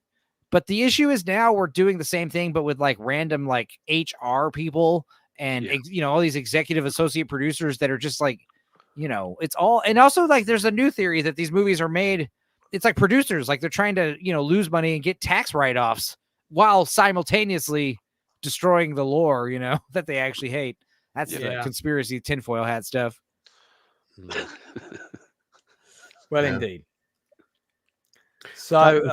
But the issue is now we're doing the same thing, but with random HR people and all these executive associate producers that are just like, it's all, and also like there's a new theory that these movies are made. It's like producers, like they're trying to, lose money and get tax write-offs while simultaneously destroying the lore, that they actually hate. That's the conspiracy tinfoil hat stuff. Well, indeed. So,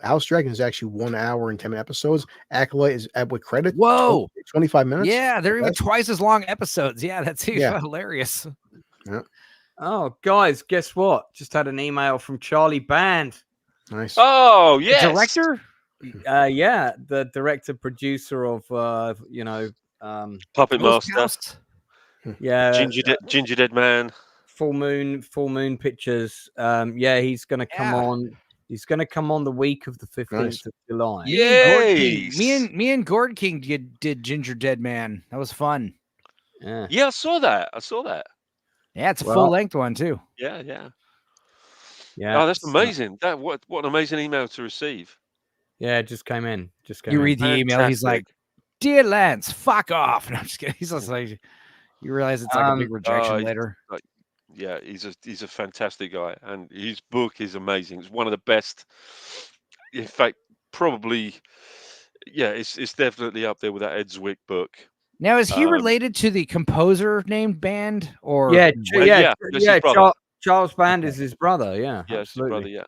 House Dragon is actually 1 hour and 10 episodes. Acolyte is with credit. Whoa, 25 minutes. Yeah, they're even twice as long episodes. Yeah, that's hilarious. Yeah. Oh, guys, guess what? Just had an email from Charlie Band. Nice. Oh, yes. The director? Yeah, the director producer of Puppet Master. Yeah, Ginger Dead Man. Full Moon Pictures. He's gonna come on. He's gonna come on the week of the 15th of July. Me and Gord King did Ginger Dead Man. That was fun. Yeah, I saw that. Yeah, it's a full length one too. Yeah. Yeah. Oh, that's amazing. What an amazing email to receive. Yeah, it just came in. You read the email. He's like, "Dear Lance, fuck off." No, I'm just kidding. He's just like, you realize it's like a big rejection later. Yeah, he's a fantastic guy, and his book is amazing. It's one of the best. In fact, probably, it's definitely up there with that Ed Zwick book. Now, is he related to the composer named Band? Or Charles Band is his brother. Yeah, his brother. Yeah.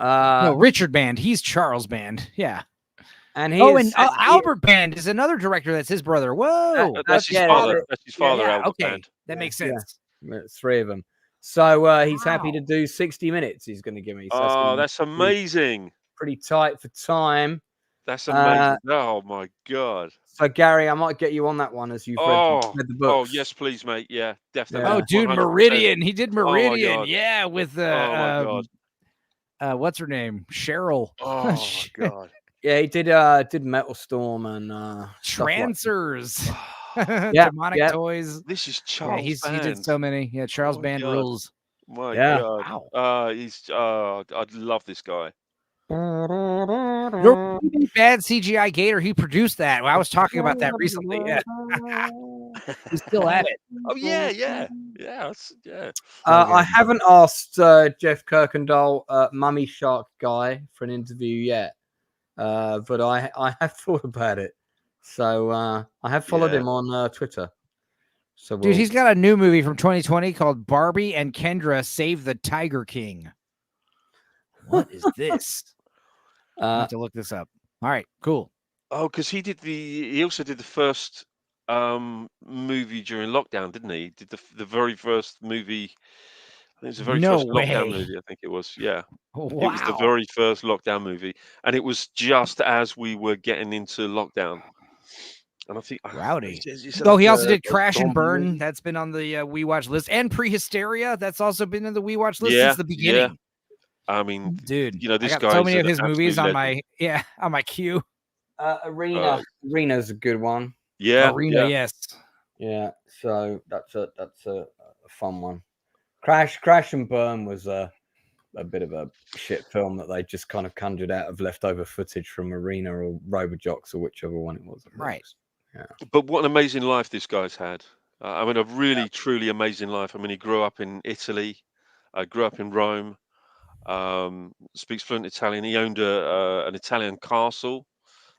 No, Richard Band. He's Charles Band. Yeah. And Albert Band is another director. That's his brother. Whoa, that's his father. That's his father. Albert Band. That makes sense. Yeah. 3 of them. So he's happy to do 60 minutes. He's going to give me. So that's amazing. Pretty tight for time. That's amazing. Oh my god. So Gary, I might get you on that one as you've read the books. Oh yes, please, mate. Yeah, definitely. Oh, dude, 100%. Meridian. He did Meridian. with what's her name? Cheryl. Oh my god. Yeah, he did Metal Storm and Trancers. Demonic Toys. This is Charles. He did so many. Yeah, Charles Band rules. My god. Wow. I'd love this guy. Your bad CGI Gator. He produced that. Well, I was talking about that recently. Yeah. He's still at it. Oh yeah. I haven't asked Jeff Kirkendall, Mummy Shark guy, for an interview yet, but I have thought about it. So I have followed him on Twitter. So dude, he's got a new movie from 2020 called Barbie and Kendra Save the Tiger King. What is this? I have to look this up. All right, cool. Oh, because he also did the first movie during lockdown, didn't he? He did the very first movie. I think it was the very first lockdown movie. I think it was. Yeah. Wow. It was the very first lockdown movie, and it was just as we were getting into lockdown. And I think rowdy. He also did Crash and Burn. Movie. That's been on the We Watch list, and Prehysteria. That's also been in the We Watch list since the beginning. Yeah. I mean, dude, this guy. So many of his movies on my queue. Arena's a good one. Yeah, Arena, yes. Yeah, so that's a fun one. Crash and Burn was a bit of a shit film that they just kind of conjured out of leftover footage from Arena or Robojocks or whichever one it was. Right. Yeah. But what an amazing life this guy's had. I mean, a really, truly amazing life. I mean, he grew up in Italy, grew up in Rome, speaks fluent Italian. He owned an Italian castle,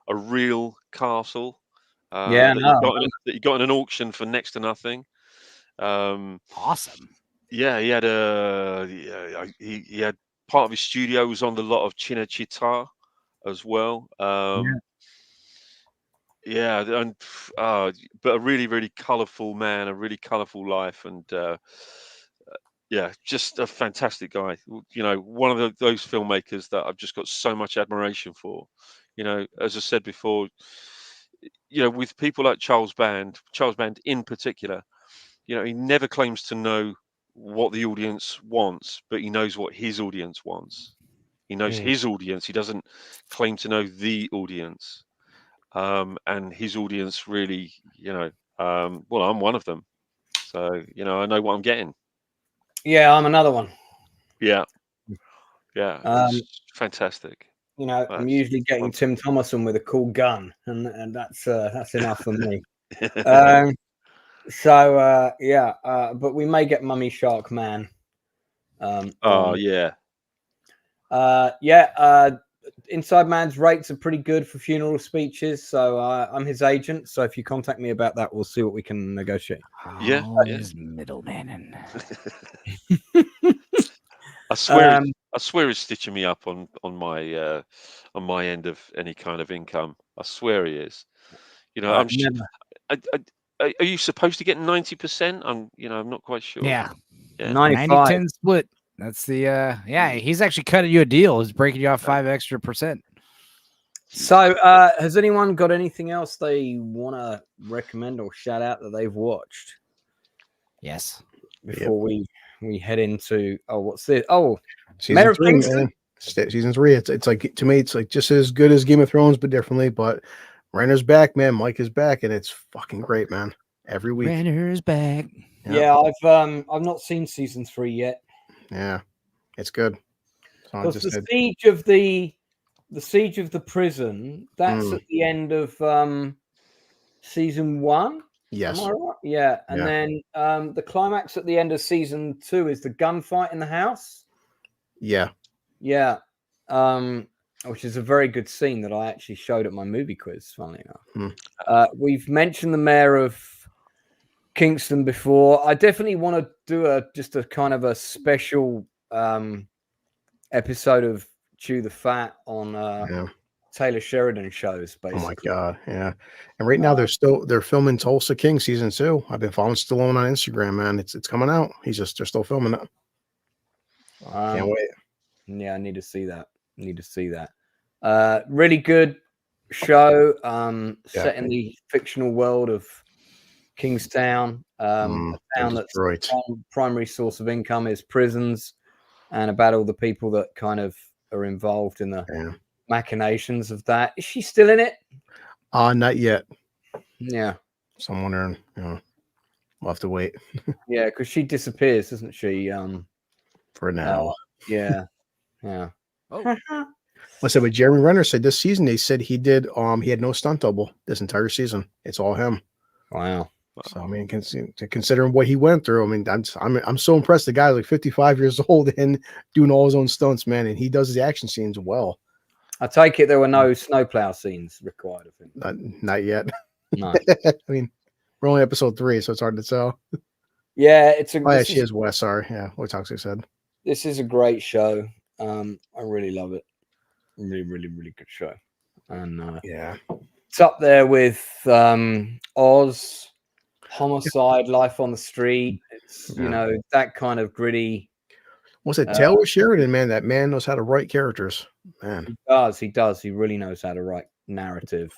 a real castle. That he got in an auction for next to nothing. Awesome. Yeah, he had he had part of his studio was on the lot of Cinecittà as well. But a really, really colourful man, a really colourful life, and just a fantastic guy. One of those filmmakers that I've just got so much admiration for. As I said before, with people like Charles Band in particular, he never claims to know what the audience wants, but he knows what his audience wants. He knows his audience. He doesn't claim to know the audience. And his audience really, I'm one of them. So, I know what I'm getting. Yeah, I'm another one. Yeah. It's fantastic. I'm usually getting Tim Thomerson with a cool gun, and that's enough for me. But we may get Mummy Shark Man. Yeah. Inside Man's rates are pretty good for funeral speeches, so I'm his agent. So if you contact me about that, we'll see what we can negotiate. Yeah, he's middleman. I swear he's stitching me up on my end of any kind of income. I swear he is. You know, are you supposed to get 90%? I'm not quite sure. Yeah. 90-10 split. That's the he's actually cutting you a deal. He's breaking you off 5 extra %. So has anyone got anything else they want to recommend or shout out that they've watched? Yes. Before we head into what's this? Season 3, man. Season 3. It's like, to me, it's like just as good as Game of Thrones, but differently. But Renner's back, man. Mike is back, and it's fucking great, man. Every week. Renner's back. Yeah, I've not seen season 3 yet. Yeah, it's good. So because the siege of the prison, that's at the end of season 1. Yes. Am I right? Yeah. And then the climax at the end of season 2 is the gunfight in the house. Yeah. Yeah. Which is a very good scene that I actually showed at my movie quiz, funnily enough. We've mentioned the mayor of Kingston before. I definitely want to do just a kind of a special episode of Chew the Fat on Taylor Sheridan shows, basically. Oh my god, yeah. And right now they're filming Tulsa King season 2. I've been following Stallone on Instagram, man. It's coming out. They're still filming it. Can't wait. Yeah, I need to see that. Really good show. Set in the fictional world of Kingstown, a town that's the primary source of income is prisons, and about all the people that kind of are involved in the machinations of that. Is she still in it? Not yet. Yeah. So I'm wondering, we'll have to wait. Yeah, because she disappears, doesn't she? For now. Yeah. Oh. I said, but Jeremy Renner said this season they said he had no stunt double this entire season. It's all him. Wow. So I mean, considering what he went through, I mean, I'm so impressed. The guy's like 55 years old and doing all his own stunts, man, and he does the action scenes well. I take it there were no snowplow scenes required of him. Not yet. No. I mean, we're only episode 3, so it's hard to tell. Yeah, it's a. Oh, yeah, she is West. Sorry, yeah, what Toxic said. This is a great show. I really love it. Really, really, really good show. And it's up there with Oz, Homicide, Life on the Street. It's that kind of gritty. What's it? Taylor Sheridan, man. That man knows how to write characters. Man, he does. He really knows how to write narrative.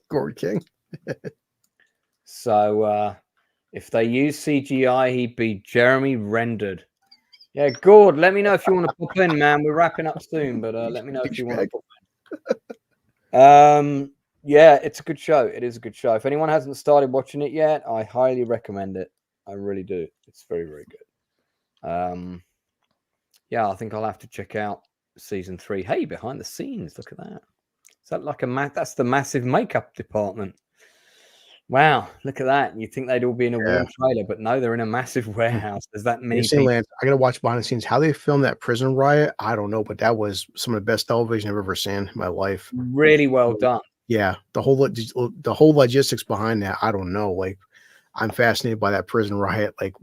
Gord King. So if they use CGI, he'd be Jeremy Rendered. Yeah, Gord, let me know if you want to pop in, man. We're wrapping up soon, but let me know if you want to pop in. Yeah, it's a good show. It is a good show. If anyone hasn't started watching it yet, I highly recommend it. I really do. It's very, very good. Yeah, I think I'll have to check out season 3. Hey, behind the scenes, look at that. Is that like that's the massive makeup department? Wow, look at that. You think they'd all be in a warm trailer, but no, they're in a massive warehouse. There's that many people. I got to watch behind the scenes. How they filmed that prison riot, I don't know, but that was some of the best television I've ever seen in my life. Really well done. Yeah, the whole logistics behind that, I don't know. Like, I'm fascinated by that prison riot. Like,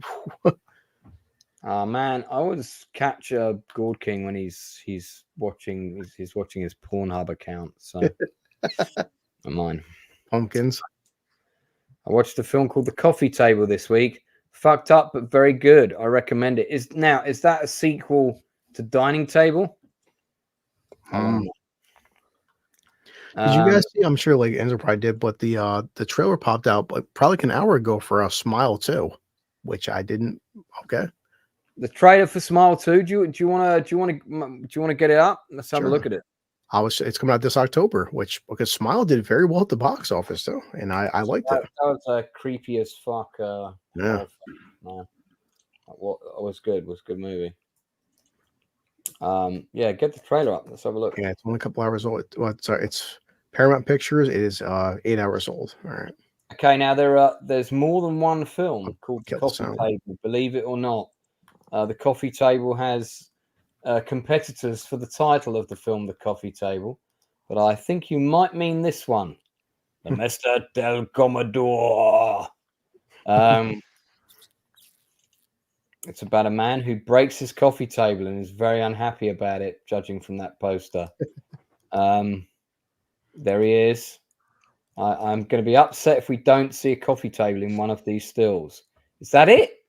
man, I always catch Gord King when he's watching his Pornhub account. So, mine. Pumpkins. I watched a film called The Coffee Table this week. Fucked up, but very good. I recommend it. Is that a sequel to Dining Table? Did you guys see? I'm sure like Enzo probably did, but the trailer popped out probably like an hour ago for a Smile 2, which I didn't. Okay. The trailer for Smile 2. Do you want to get it up? Let's have a look at it. It's coming out this October, because Smile did very well at the box office too, and I liked it. That was creepy as fuck. Yeah, man. It was good. It was a good movie. Yeah, get the trailer up. Let's have a look. Yeah, it's only a couple hours old. It's Paramount Pictures. It is 8 hours old. All right. Okay, now there's more than one film called The Coffee Table, believe it or not. The Coffee Table has competitors for the title of the film, The Coffee Table, but I think you might mean this one, The Mr. del Commodore. It's about a man who breaks his coffee table and is very unhappy about it, judging from that poster. There he is. I'm going to be upset if we don't see a coffee table in one of these stills. Is that it?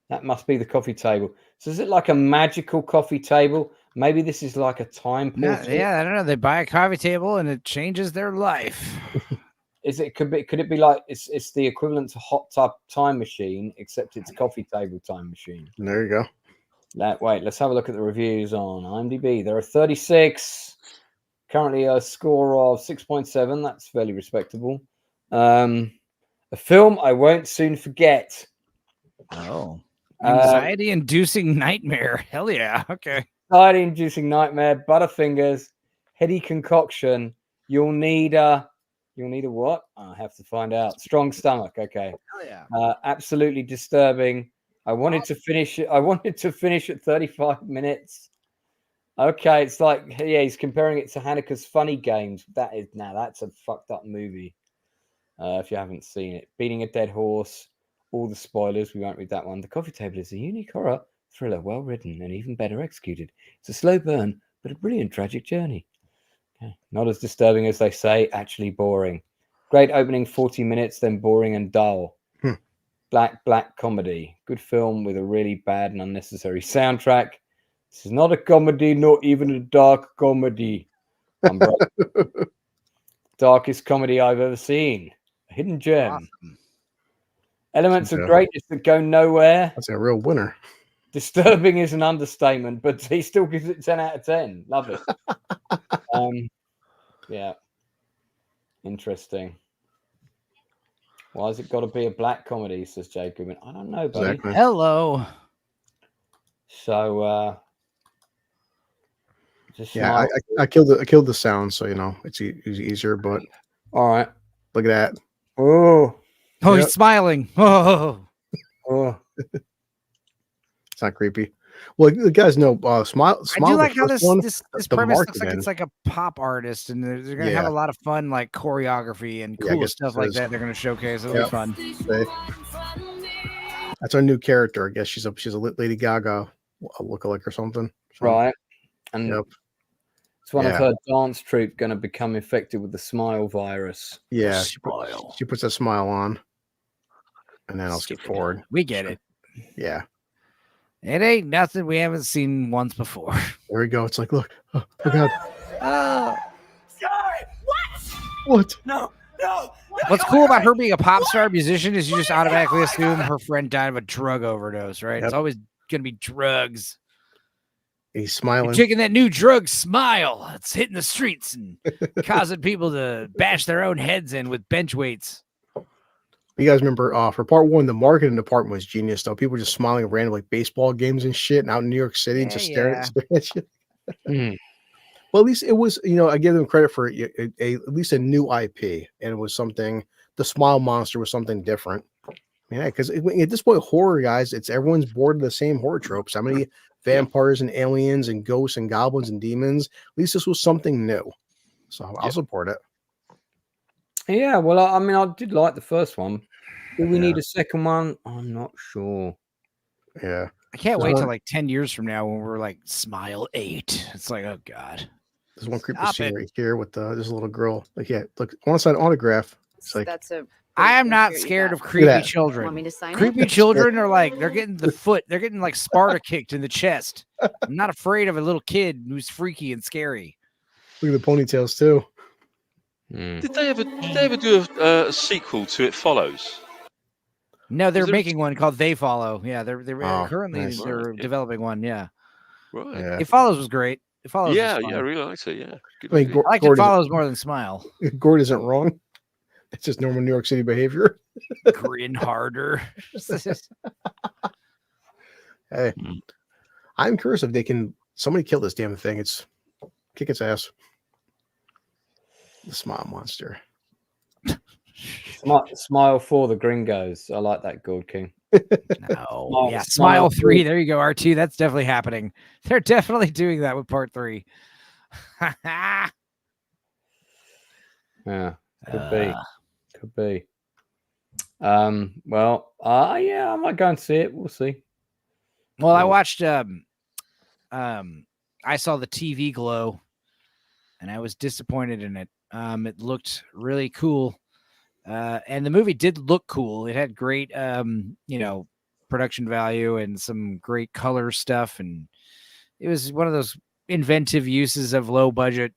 That must be the coffee table. So is it like a magical coffee table? Maybe this is like a time portal. Yeah, I don't know. They buy a coffee table and it changes their life. Could it be like it's the equivalent to hot tub time machine, except it's coffee table time machine? There you go. Wait, let's have a look at the reviews on IMDb. There are 36. Currently a score of 6.7. That's fairly respectable. A film I won't soon forget. Oh. Anxiety-inducing nightmare. Hell yeah. Okay. Anxiety-inducing nightmare, Butterfingers, heady concoction. You'll need a what? I have to find out. Strong stomach. Okay. Hell yeah. Absolutely disturbing. I wanted to finish at 35 minutes. Okay, it's like, yeah, he's comparing it to Haneke's Funny Games. That's a fucked up movie. If you haven't seen it. Beating a Dead Horse. All the spoilers. We won't read that one. The Coffee Table is a unique horror thriller, well written and even better executed. It's a slow burn, but a brilliant tragic journey. Okay. Not as disturbing as they say, actually boring. Great opening 40 minutes, then boring and dull. Black comedy. Good film with a really bad and unnecessary soundtrack. This is not a comedy, not even a dark comedy. Darkest comedy I've ever seen. A hidden gem. Awesome. Elements of greatness that go nowhere. That's a real winner. Disturbing is an understatement, but he still gives it 10 out of 10. Love it. Yeah. Interesting. Why has it got to be a black comedy, says Jacob? I don't know, buddy. Exactly. Hello. So, yeah, I killed the sound, so you know it's easier. But all right, look at that. Oh, he's smiling. Oh, it's not creepy. Well, you guys know, smile. I do like how this premise looks like it's like a pop artist, and they're gonna have a lot of fun, like choreography and cool stuff like that. They're gonna showcase. It'll be fun. That's our new character. I guess she's a Lady Gaga lookalike or something. So, right, and it's one of her dance troupe going to become infected with the smile virus. Yeah, she puts a smile on, and then I'll skip forward. We get it. Yeah. It ain't nothing we haven't seen once before. There we go. It's like, look. Oh God. Sorry. What? No. What's cool about her being a pop star musician is you just automatically assume her friend died of a drug overdose, right? Yep. It's always going to be drugs. He's smiling. You're taking that new drug, Smile. It's hitting the streets and causing people to bash their own heads in with bench weights. You guys remember for part one, the marketing department was genius, though. People were just smiling at random like baseball games and shit, and out in New York City, and just staring at you. Well, at least it was, I give them credit for at least a new IP, and it was something. The Smile Monster was something different. Yeah, because at this point, horror, guys, everyone's bored of the same horror tropes. How many vampires and aliens and ghosts and goblins and demons? At least this was something new. So I'll support it. Yeah, well, I mean, I did like the first one. Do we need a second one? I'm not sure. Yeah. I can't wait till like 10 years from now when we're like Smile 8. It's like, oh God. There's one creepy scene right here with this little girl. Like, look, I want to sign an autograph. It's like, I am not scared of creepy children. Want me to sign creepy children are like, they're getting they're getting like Sparta kicked in the chest. I'm not afraid of a little kid who's freaky and scary. Look at the ponytails too. Did they ever do a sequel to It Follows? No, they're making one called They Follow. Yeah, they're currently nice. they're developing one. Yeah, right. Yeah. It Follows was great. It Follows. Yeah, I really liked it. Yeah, I mean, I like It Follows more than Smile. Gord isn't wrong. It's just normal New York City behavior. Grin harder. Hey, I'm curious if somebody kill this damn thing. It's kick its ass. The Smile Monster. Smile for the gringos. I like that, Gold King. No, yeah, Smile 3. There you go, R2. That's definitely happening. They're definitely doing that with part 3. Yeah, could be. Well, yeah, I might go and see it. We'll see. Well, I watched. I saw the TV Glow, and I was disappointed in it. It looked really cool, and the movie did look cool. It had great, production value and some great color stuff, and it was one of those inventive uses of low budget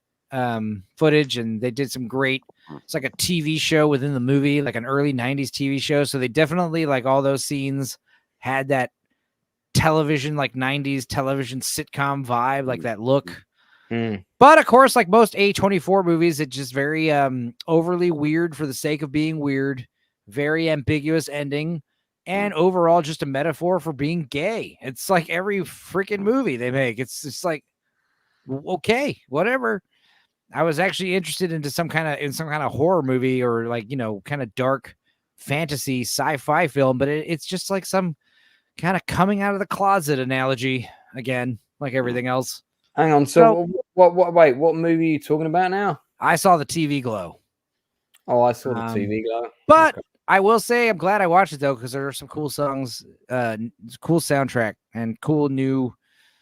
footage, and they did some great. It's like a TV show within the movie, like an early 90s TV show. So they definitely, like, all those scenes had that television, like 90s television sitcom vibe, like that look. But of course, like most A24 movies, it's just very overly weird for the sake of being weird, very ambiguous ending, and overall just a metaphor for being gay. It's like every freaking movie they make. It's just like, okay, whatever. I was actually interested into some kind of horror movie or like, kind of dark fantasy sci-fi film, but it's just like some kind of coming out of the closet analogy again, like everything else. Hang on. So wait, what movie are you talking about now? I saw the TV Glow. Oh, I saw the TV Glow. But okay. I will say I'm glad I watched it though, because there are some cool songs, cool soundtrack, and cool new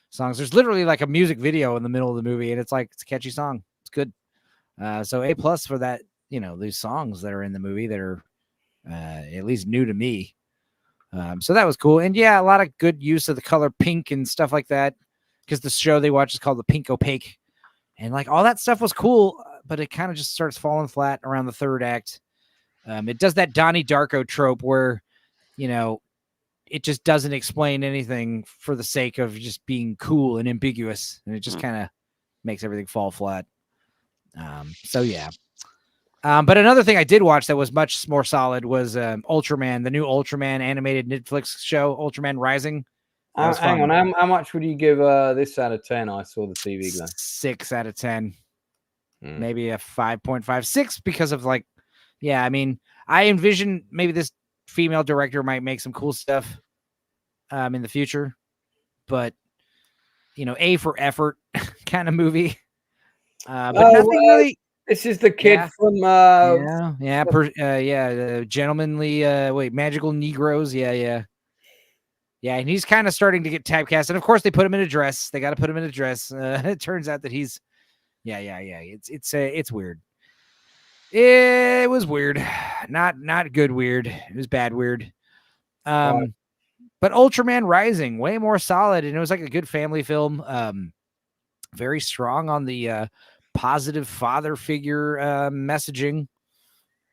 songs. There's literally like a music video in the middle of the movie, and it's a catchy song. It's good. So A+ for that, these songs that are in the movie that are at least new to me. So that was cool. And yeah, a lot of good use of the color pink and stuff like that, because the show they watch is called The Pink Opaque. And like all that stuff was cool, but it kind of just starts falling flat around the third act. It does that Donnie Darko trope where, it just doesn't explain anything for the sake of just being cool and ambiguous. And it just kind of makes everything fall flat. So yeah. But another thing I did watch that was much more solid was Ultraman, the new Ultraman animated Netflix show, Ultraman Rising. Hang on, how much would you give this out of 10? I saw the TV Glow. 6 out of 10. Maybe a 5.56 because of I envision maybe this female director might make some cool stuff in the future, but A for effort kind of movie. But nothing really. This is the kid from Gentlemanly Magical Negroes. Yeah, and he's kind of starting to get typecast, and of course they put him in a dress. They got to put him in a dress. It turns out that he's it's weird. It was weird, not good weird. It was bad weird. But Ultraman Rising, way more solid, and it was like a good family film. Very strong on the positive father figure messaging,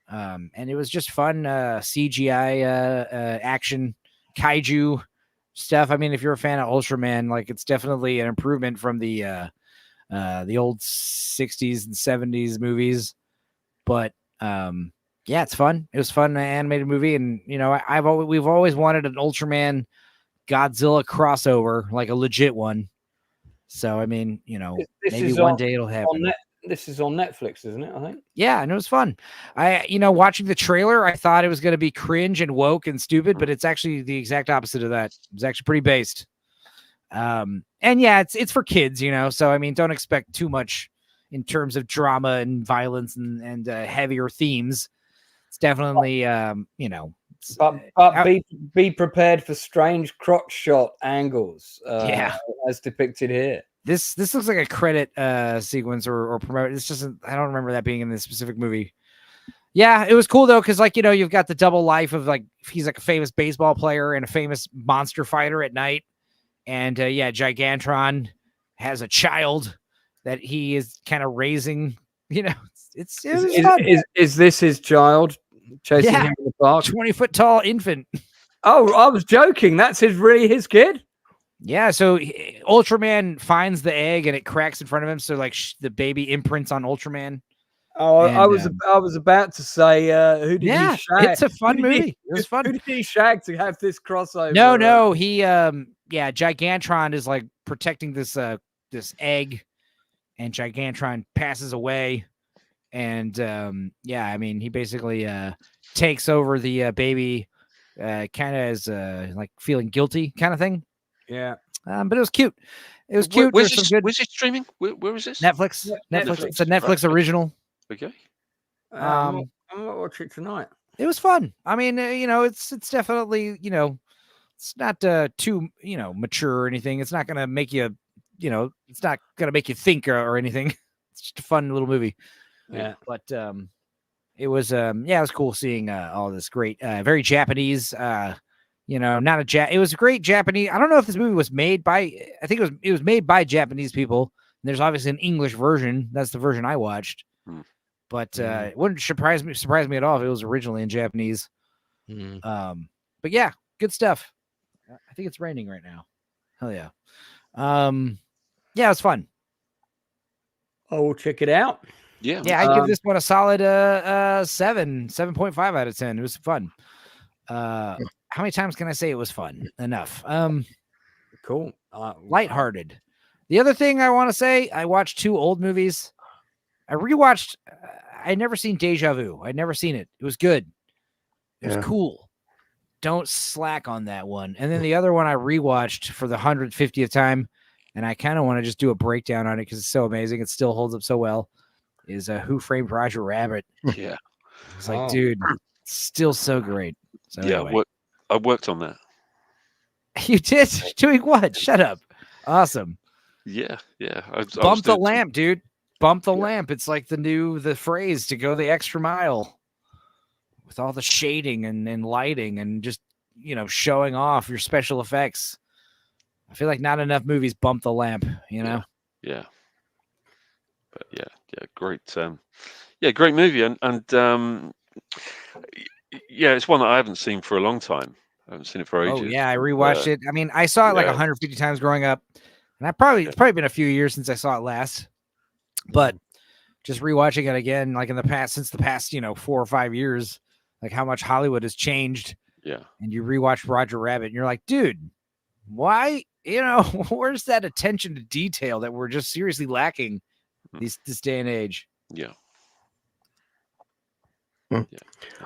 and it was just fun CGI action kaiju stuff. I mean, if you're a fan of Ultraman, like it's definitely an improvement from the old 60s and 70s movies. But yeah, it's fun. It was fun animated movie, and we've always wanted an Ultraman Godzilla crossover, like a legit one. So I mean, maybe one day it'll happen. This is on Netflix, isn't it? I think. Yeah, and it was fun. Watching the trailer, I thought it was going to be cringe and woke and stupid, but it's actually the exact opposite of that. It's actually pretty based. And yeah, it's for kids, So I mean, don't expect too much in terms of drama and violence and heavier themes. It's definitely But be prepared for strange crotch shot angles. As depicted here. This looks like a credit sequence or promote. It's just I don't remember that being in this specific movie. Yeah, it was cool though, because you've got the double life of he's like a famous baseball player and a famous monster fighter at night, and Gigantron has a child that he is kind of raising. Is this his child? Chasing him in the park, 20-foot tall infant. Oh, I was joking. That's really his kid. Yeah, so Ultraman finds the egg and it cracks in front of him. So the baby imprints on Ultraman. Oh, and, I was about to say, who did he shag? It's a fun movie. It was fun. Who did he shag to have this crossover? No, he Gigantron is protecting this egg, and Gigantron passes away, And yeah, I mean, he basically takes over the baby, kind of as like feeling guilty kind of thing. Yeah. But it was cute. It was cute. Where's There's some good this streaming? Where is this? Netflix. Yeah, Netflix. Netflix. It's a Netflix Right. original. Okay. I'm gonna watch it tonight. It was fun. I mean, it's definitely, it's not too, mature or anything. It's not gonna make you, it's not gonna make you think or anything. It's just a fun little movie. Yeah. But it was it was cool seeing all this great, very Japanese. Not a it was great Japanese. I don't know if this movie was made by. I think it was made by Japanese people. And there's obviously an English version. That's the version I watched. But it wouldn't surprise me at all if it was originally in Japanese. But yeah, good stuff. I think it's raining right now. Hell yeah. Yeah, it was fun. I will check it out. Yeah. Yeah, I'd give this one a solid 7.5 out of 10. It was fun. How many times can I say it was fun? Enough. Cool. Lighthearted. The other thing I want to say, I watched 2 old movies. I rewatched. I'd never seen Deja Vu. I'd never seen it. It was good. It was cool. Don't slack on that one. And then the other one I rewatched for the 150th time, and I kind of want to just do a breakdown on it because it's so amazing. It still holds up so well. Is Who Framed Roger Rabbit? Yeah. It's like, dude, it's still so great. So Yeah. anyway. I worked on that. You did? Doing what? Shut up. Awesome. Yeah. Yeah. Bump the lamp, dude. Bump the lamp. It's like the phrase to go the extra mile with all the shading and lighting and just, showing off your special effects. I feel like not enough movies bump the lamp, Yeah. But yeah, great. Great movie. And it's one that I haven't seen for a long time. I haven't seen it for ages. Oh yeah, I rewatched it. I mean, I saw it like 150 times growing up. And it's probably been a few years since I saw it last. But just rewatching it again, like since the past, 4 or 5 years, like how much Hollywood has changed. Yeah. And you rewatch Roger Rabbit and you're like, dude, why, where's that attention to detail that we're just seriously lacking this day and age? Yeah. I'm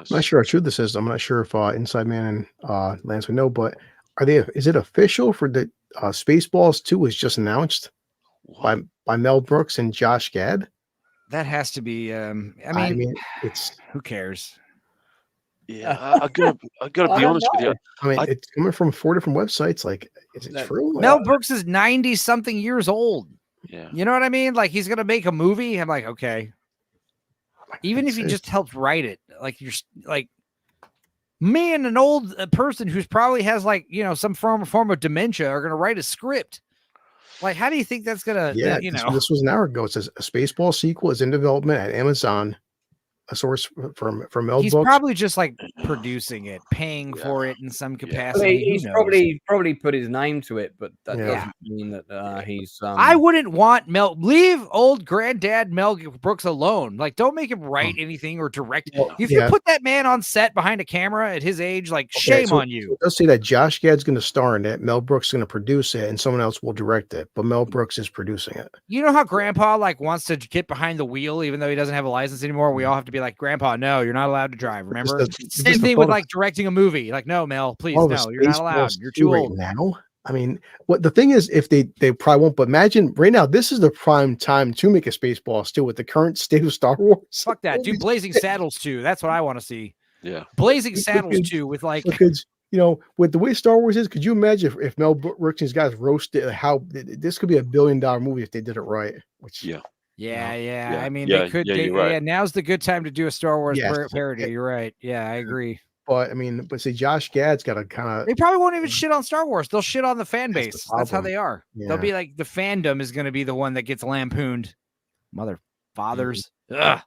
not sure how true this is. I'm not sure if Inside Man and Lance would know, but is it official for the Spaceballs 2 was just announced by Mel Brooks and Josh Gad? That has to be. I mean, it's who cares? Yeah, I gotta be honest with you. I mean, it's coming from 4 different websites. Like, is it true? Mel Brooks is 90 something years old. Yeah, you know what I mean. Like, he's gonna make a movie. I'm like, okay. Even if he just helped write it, like you're like me and an old person who's probably has like some form of dementia are gonna write a script. Like, how do you think that's gonna? Yeah, this was an hour ago. It says a Spaceball sequel is in development at Amazon. A source from Mel He's Brooks. probably just like producing it, paying for it in some capacity. He's probably put his name to it, but that doesn't mean that he's. I wouldn't want leave old granddad Mel Brooks alone. Like, don't make him write anything or direct. If you put that man on set behind a camera at his age, like, shame on you. So it does say that Josh Gad's going to star in it, Mel Brooks is going to produce it, and someone else will direct it. But Mel Brooks is producing it. You know how Grandpa like wants to get behind the wheel, even though he doesn't have a license anymore. We all have to be like, Grandpa, no, you're not allowed to drive. Remember? Same thing with like directing a movie. Like, no, Mel, please, no, you're not allowed. You're too old now. I mean, what the thing is, if they probably won't, but imagine right now, this is the prime time to make a Spaceballs too with the current state of Star Wars. Fuck that, do Blazing Saddles 2. That's what I want to see. Yeah, Blazing Saddles 2 with like, because with the way Star Wars is, could you imagine if Mel Brooks and these guys roasted how this could be $1 billion movie if they did it right? Which Yeah. I mean, yeah, they could. right. Now's the good time to do a Star Wars parody. You're right. Yeah, I agree. But I mean, see, Josh Gad's got to kind of. They probably won't even shit on Star Wars. They'll shit on the fan base. That's how they are. Yeah. They'll be like, the fandom is going to be the one that gets lampooned. Mother fathers. Ugh.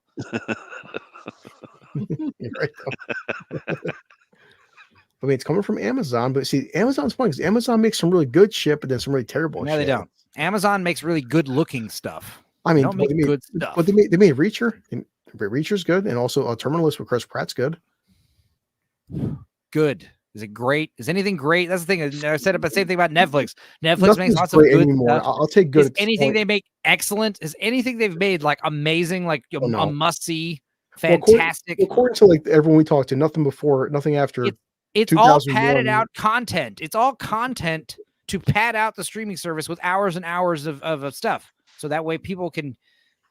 Right. I mean, it's coming from Amazon, but see, Amazon's funny because Amazon makes some really good shit, but then some really terrible shit. No, they don't. Amazon makes really good looking stuff. I mean, they don't make good stuff. But they made Reacher. Reacher's good, and also Terminalist with Chris Pratt's good. Good. Is it great? Is anything great? That's the thing. I said the same thing about Netflix. Netflix makes Nothing's lots of great good anymore. stuff. I'll take good. Is anything they make excellent? Is anything they've made like amazing, like a must-see, fantastic? According to like everyone we talked to, nothing before, nothing after. It's all padded out content. It's all content to pad out the streaming service with hours and hours of stuff. So that way people can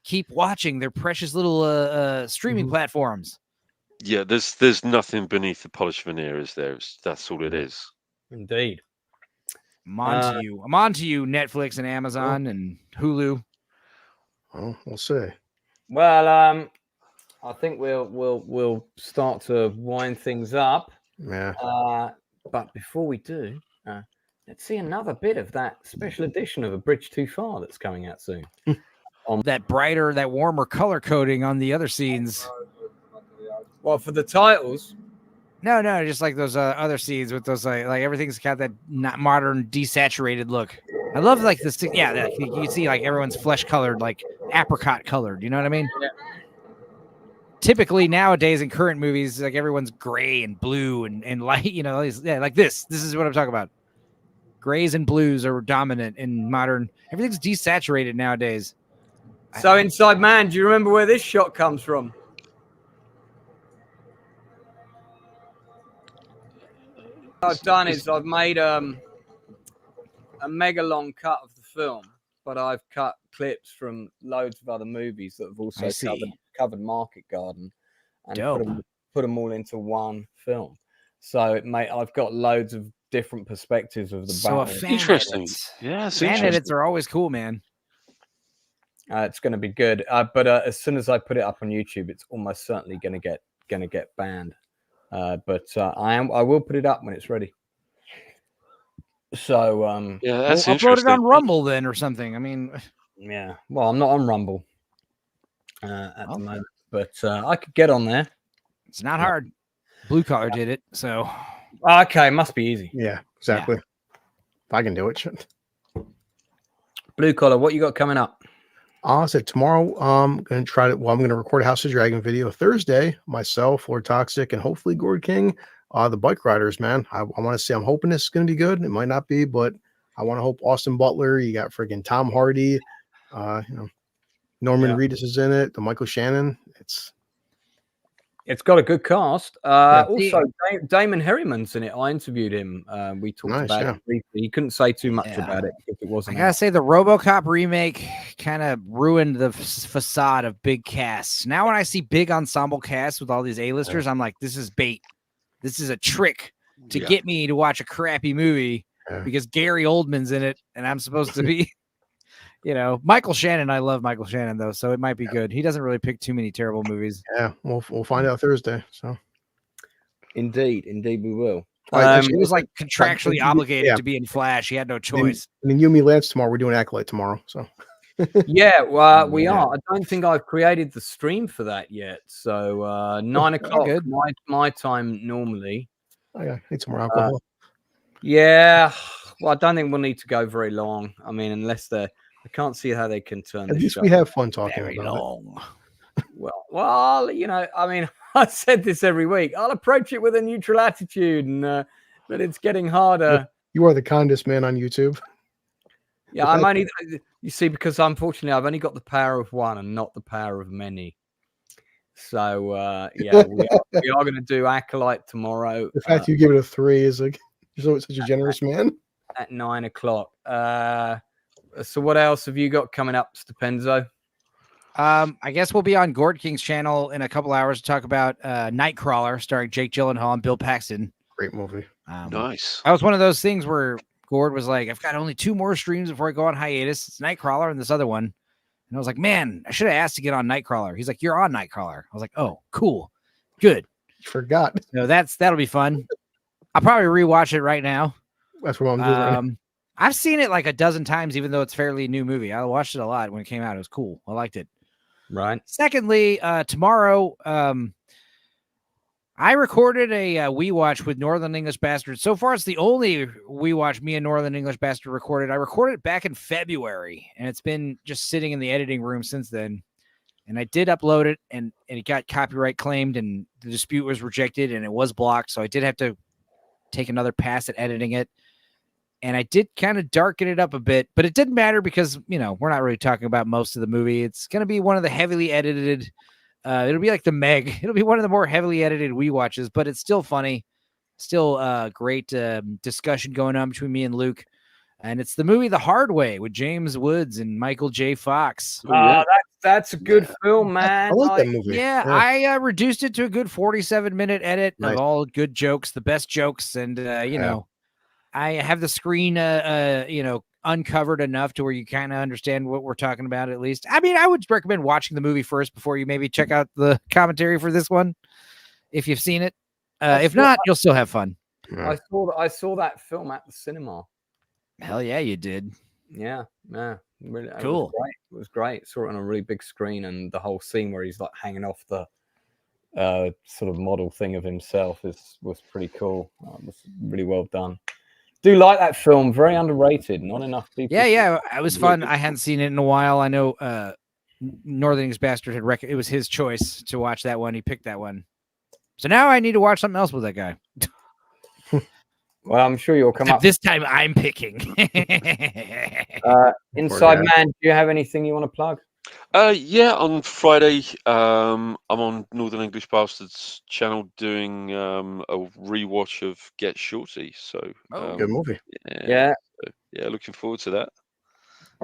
keep watching their precious little streaming platforms. Yeah, there's nothing beneath the polished veneer, is there? That's all it is. Indeed. I'm on to you, Netflix and Amazon and Hulu. Well, we'll see. Well, I think we'll start to wind things up. Yeah. But before we do, let's see another bit of that special edition of A Bridge Too Far that's coming out soon. That brighter, that warmer color coding on the other scenes. Well, for the titles. No, just like those other scenes with those like everything's got that not modern desaturated look. I love like this. Yeah, you see like everyone's flesh colored, like apricot colored. You know what I mean? Yeah. Typically nowadays in current movies, like everyone's gray and blue and light. You know, like this. This is what I'm talking about. Grays and blues are dominant in modern. Everything's desaturated nowadays. So, Inside Man, do you remember where this shot comes from? What I've done is I've made a mega long cut of the film, but I've cut clips from loads of other movies that have also covered Market Garden and put them all into one film. So I've got loads of different perspectives of the battle. Interesting. Yeah, fan edits are always cool, man. It's going to be good, but as soon as I put it up on YouTube, it's almost certainly going to get banned. But I will put it up when it's ready. So yeah, that's we'll interesting. upload it on Rumble then or something. I mean, yeah. Well, I'm not on Rumble at the moment, but I could get on there. It's not hard. Blue Collar did it, so okay, must be easy. Yeah, exactly. If I can do it. Blue Collar, what you got coming up? I said tomorrow I'm going to try to. Well, I'm going to record a House of Dragon video Thursday. Myself, Lord Toxic, and hopefully Gord King. The bike riders, man. I want to say I'm hoping this is going to be good. It might not be, but I want to hope Austin Butler. You got friggin' Tom Hardy. Norman Reedus is in it. The Michael Shannon. It's got a good cast. Also, Damon Herriman's in it. I interviewed him. We talked about it briefly. He couldn't say too much about it because it wasn't. I gotta say, the RoboCop remake kind of ruined the facade of big casts. Now, when I see big ensemble casts with all these A-listers, I'm like, this is bait. This is a trick to get me to watch a crappy movie because Gary Oldman's in it, and I'm supposed to be. Michael Shannon. I love Michael Shannon though, so it might be good. He doesn't really pick too many terrible movies. Yeah, we'll find out Thursday. So, indeed, we will. He was like contractually obligated to be in Flash. He had no choice. And then you and me, Lance, tomorrow. We're doing Acolyte tomorrow. So, well, we are. I don't think I've created the stream for that yet. So 9 o'clock my time normally. Oh yeah, need some more alcohol. Yeah. Well, I don't think we'll need to go very long. I mean, unless I can't see how they can turn. At least we have fun talking very about long. it. Well, I mean, I said this every week. I'll approach it with a neutral attitude, and but it's getting harder. You are the kindest man on YouTube. Yeah, I'm only. You see, because unfortunately, I've only got the power of one and not the power of many. So we are going to do Acolyte tomorrow. The fact you give it a 3 is like you're such a generous man. At 9 o'clock. So what else have you got coming up, Stupenzo? I guess we'll be on Gord King's channel in a couple hours to talk about Nightcrawler, starring Jake Gyllenhaal and Bill Paxton. Great movie. Nice. That was one of those things where Gord was like, I've got only 2 more streams before I go on hiatus. It's Nightcrawler and this other one. And I was like, man, I should have asked to get on Nightcrawler. He's like, you're on Nightcrawler. I was like, oh, cool. Good. Forgot. So that'll be fun. I'll probably rewatch it right now. That's what I'm doing. Right now. I've seen it like a dozen times, even though it's fairly new movie. I watched it a lot when it came out. It was cool. I liked it. Right. Secondly, tomorrow, I recorded a We Watch with Northern English Bastard. So far, it's the only We Watch me and Northern English Bastard recorded. I recorded it back in February, and it's been just sitting in the editing room since then. And I did upload it, and it got copyright claimed, and the dispute was rejected, and it was blocked. So I did have to take another pass at editing it. And I did kind of darken it up a bit, but it didn't matter because, you know, we're not really talking about most of the movie. It's going to be one of the heavily edited. It'll be like the Meg. It'll be one of the more heavily edited we watches, but it's still funny. Still great discussion going on between me and Luke. And it's the movie The Hard Way with James Woods and Michael J. Fox. Oh, yeah. That's a good film, man. I like that movie. Yeah, I reduced it to a good 47-minute edit Nice. of all good jokes, the best jokes. And, you know, I have the screen, you know, uncovered enough to where you kind of understand what we're talking about, at least. I mean, I would recommend watching the movie first before you maybe check out the commentary for this one, if you've seen it. If not, you'll still have fun. I saw that film at the cinema. Hell yeah, you did. Yeah. Really, Cool. It was great. Saw it on a really big screen, and the whole scene where he's like hanging off the sort of model thing of himself was pretty cool. It was really well done. Do like that film. Very underrated. Not enough people. Yeah, it was fun. I hadn't seen it in a while. I know Northern English Bastard had it was his choice to watch that one. He picked that one. So now I need to watch something else with that guy. Well, I'm sure you'll come up. This time I'm picking. Inside Man, do you have anything you want to plug? Yeah, on Friday, I'm on Northern English Bastards channel doing a rewatch of Get Shorty. So good movie. Yeah, looking forward to that.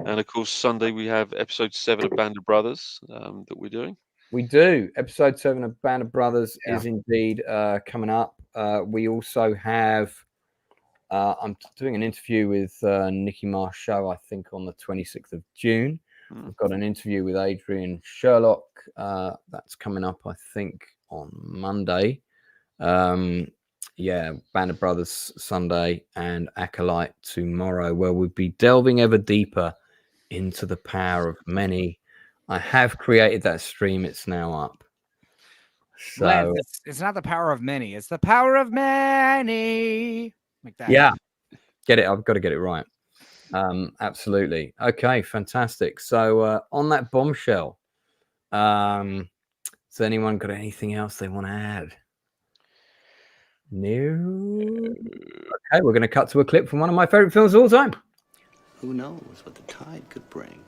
And of course, Sunday we have episode 7 of Band of Brothers that we're doing. We do. Episode 7 of Band of Brothers is indeed coming up. We also have. I'm doing an interview with Nicky Marshall, I think, on the 26th of June. I've got an interview with Adrian Sherlock. That's coming up, I think, on Monday. Band of Brothers Sunday and Acolyte tomorrow, where we'll be delving ever deeper into the power of many. I have created that stream. It's now up. So Glenn, it's not the power of many. It's the power of many. Like that. Yeah, get it. I've got to get it right. Absolutely. Okay, fantastic. So on that bombshell, has anyone got anything else they want to add? No. Okay, we're going to cut to a clip from one of my favorite films of all time. Who knows what the tide could bring?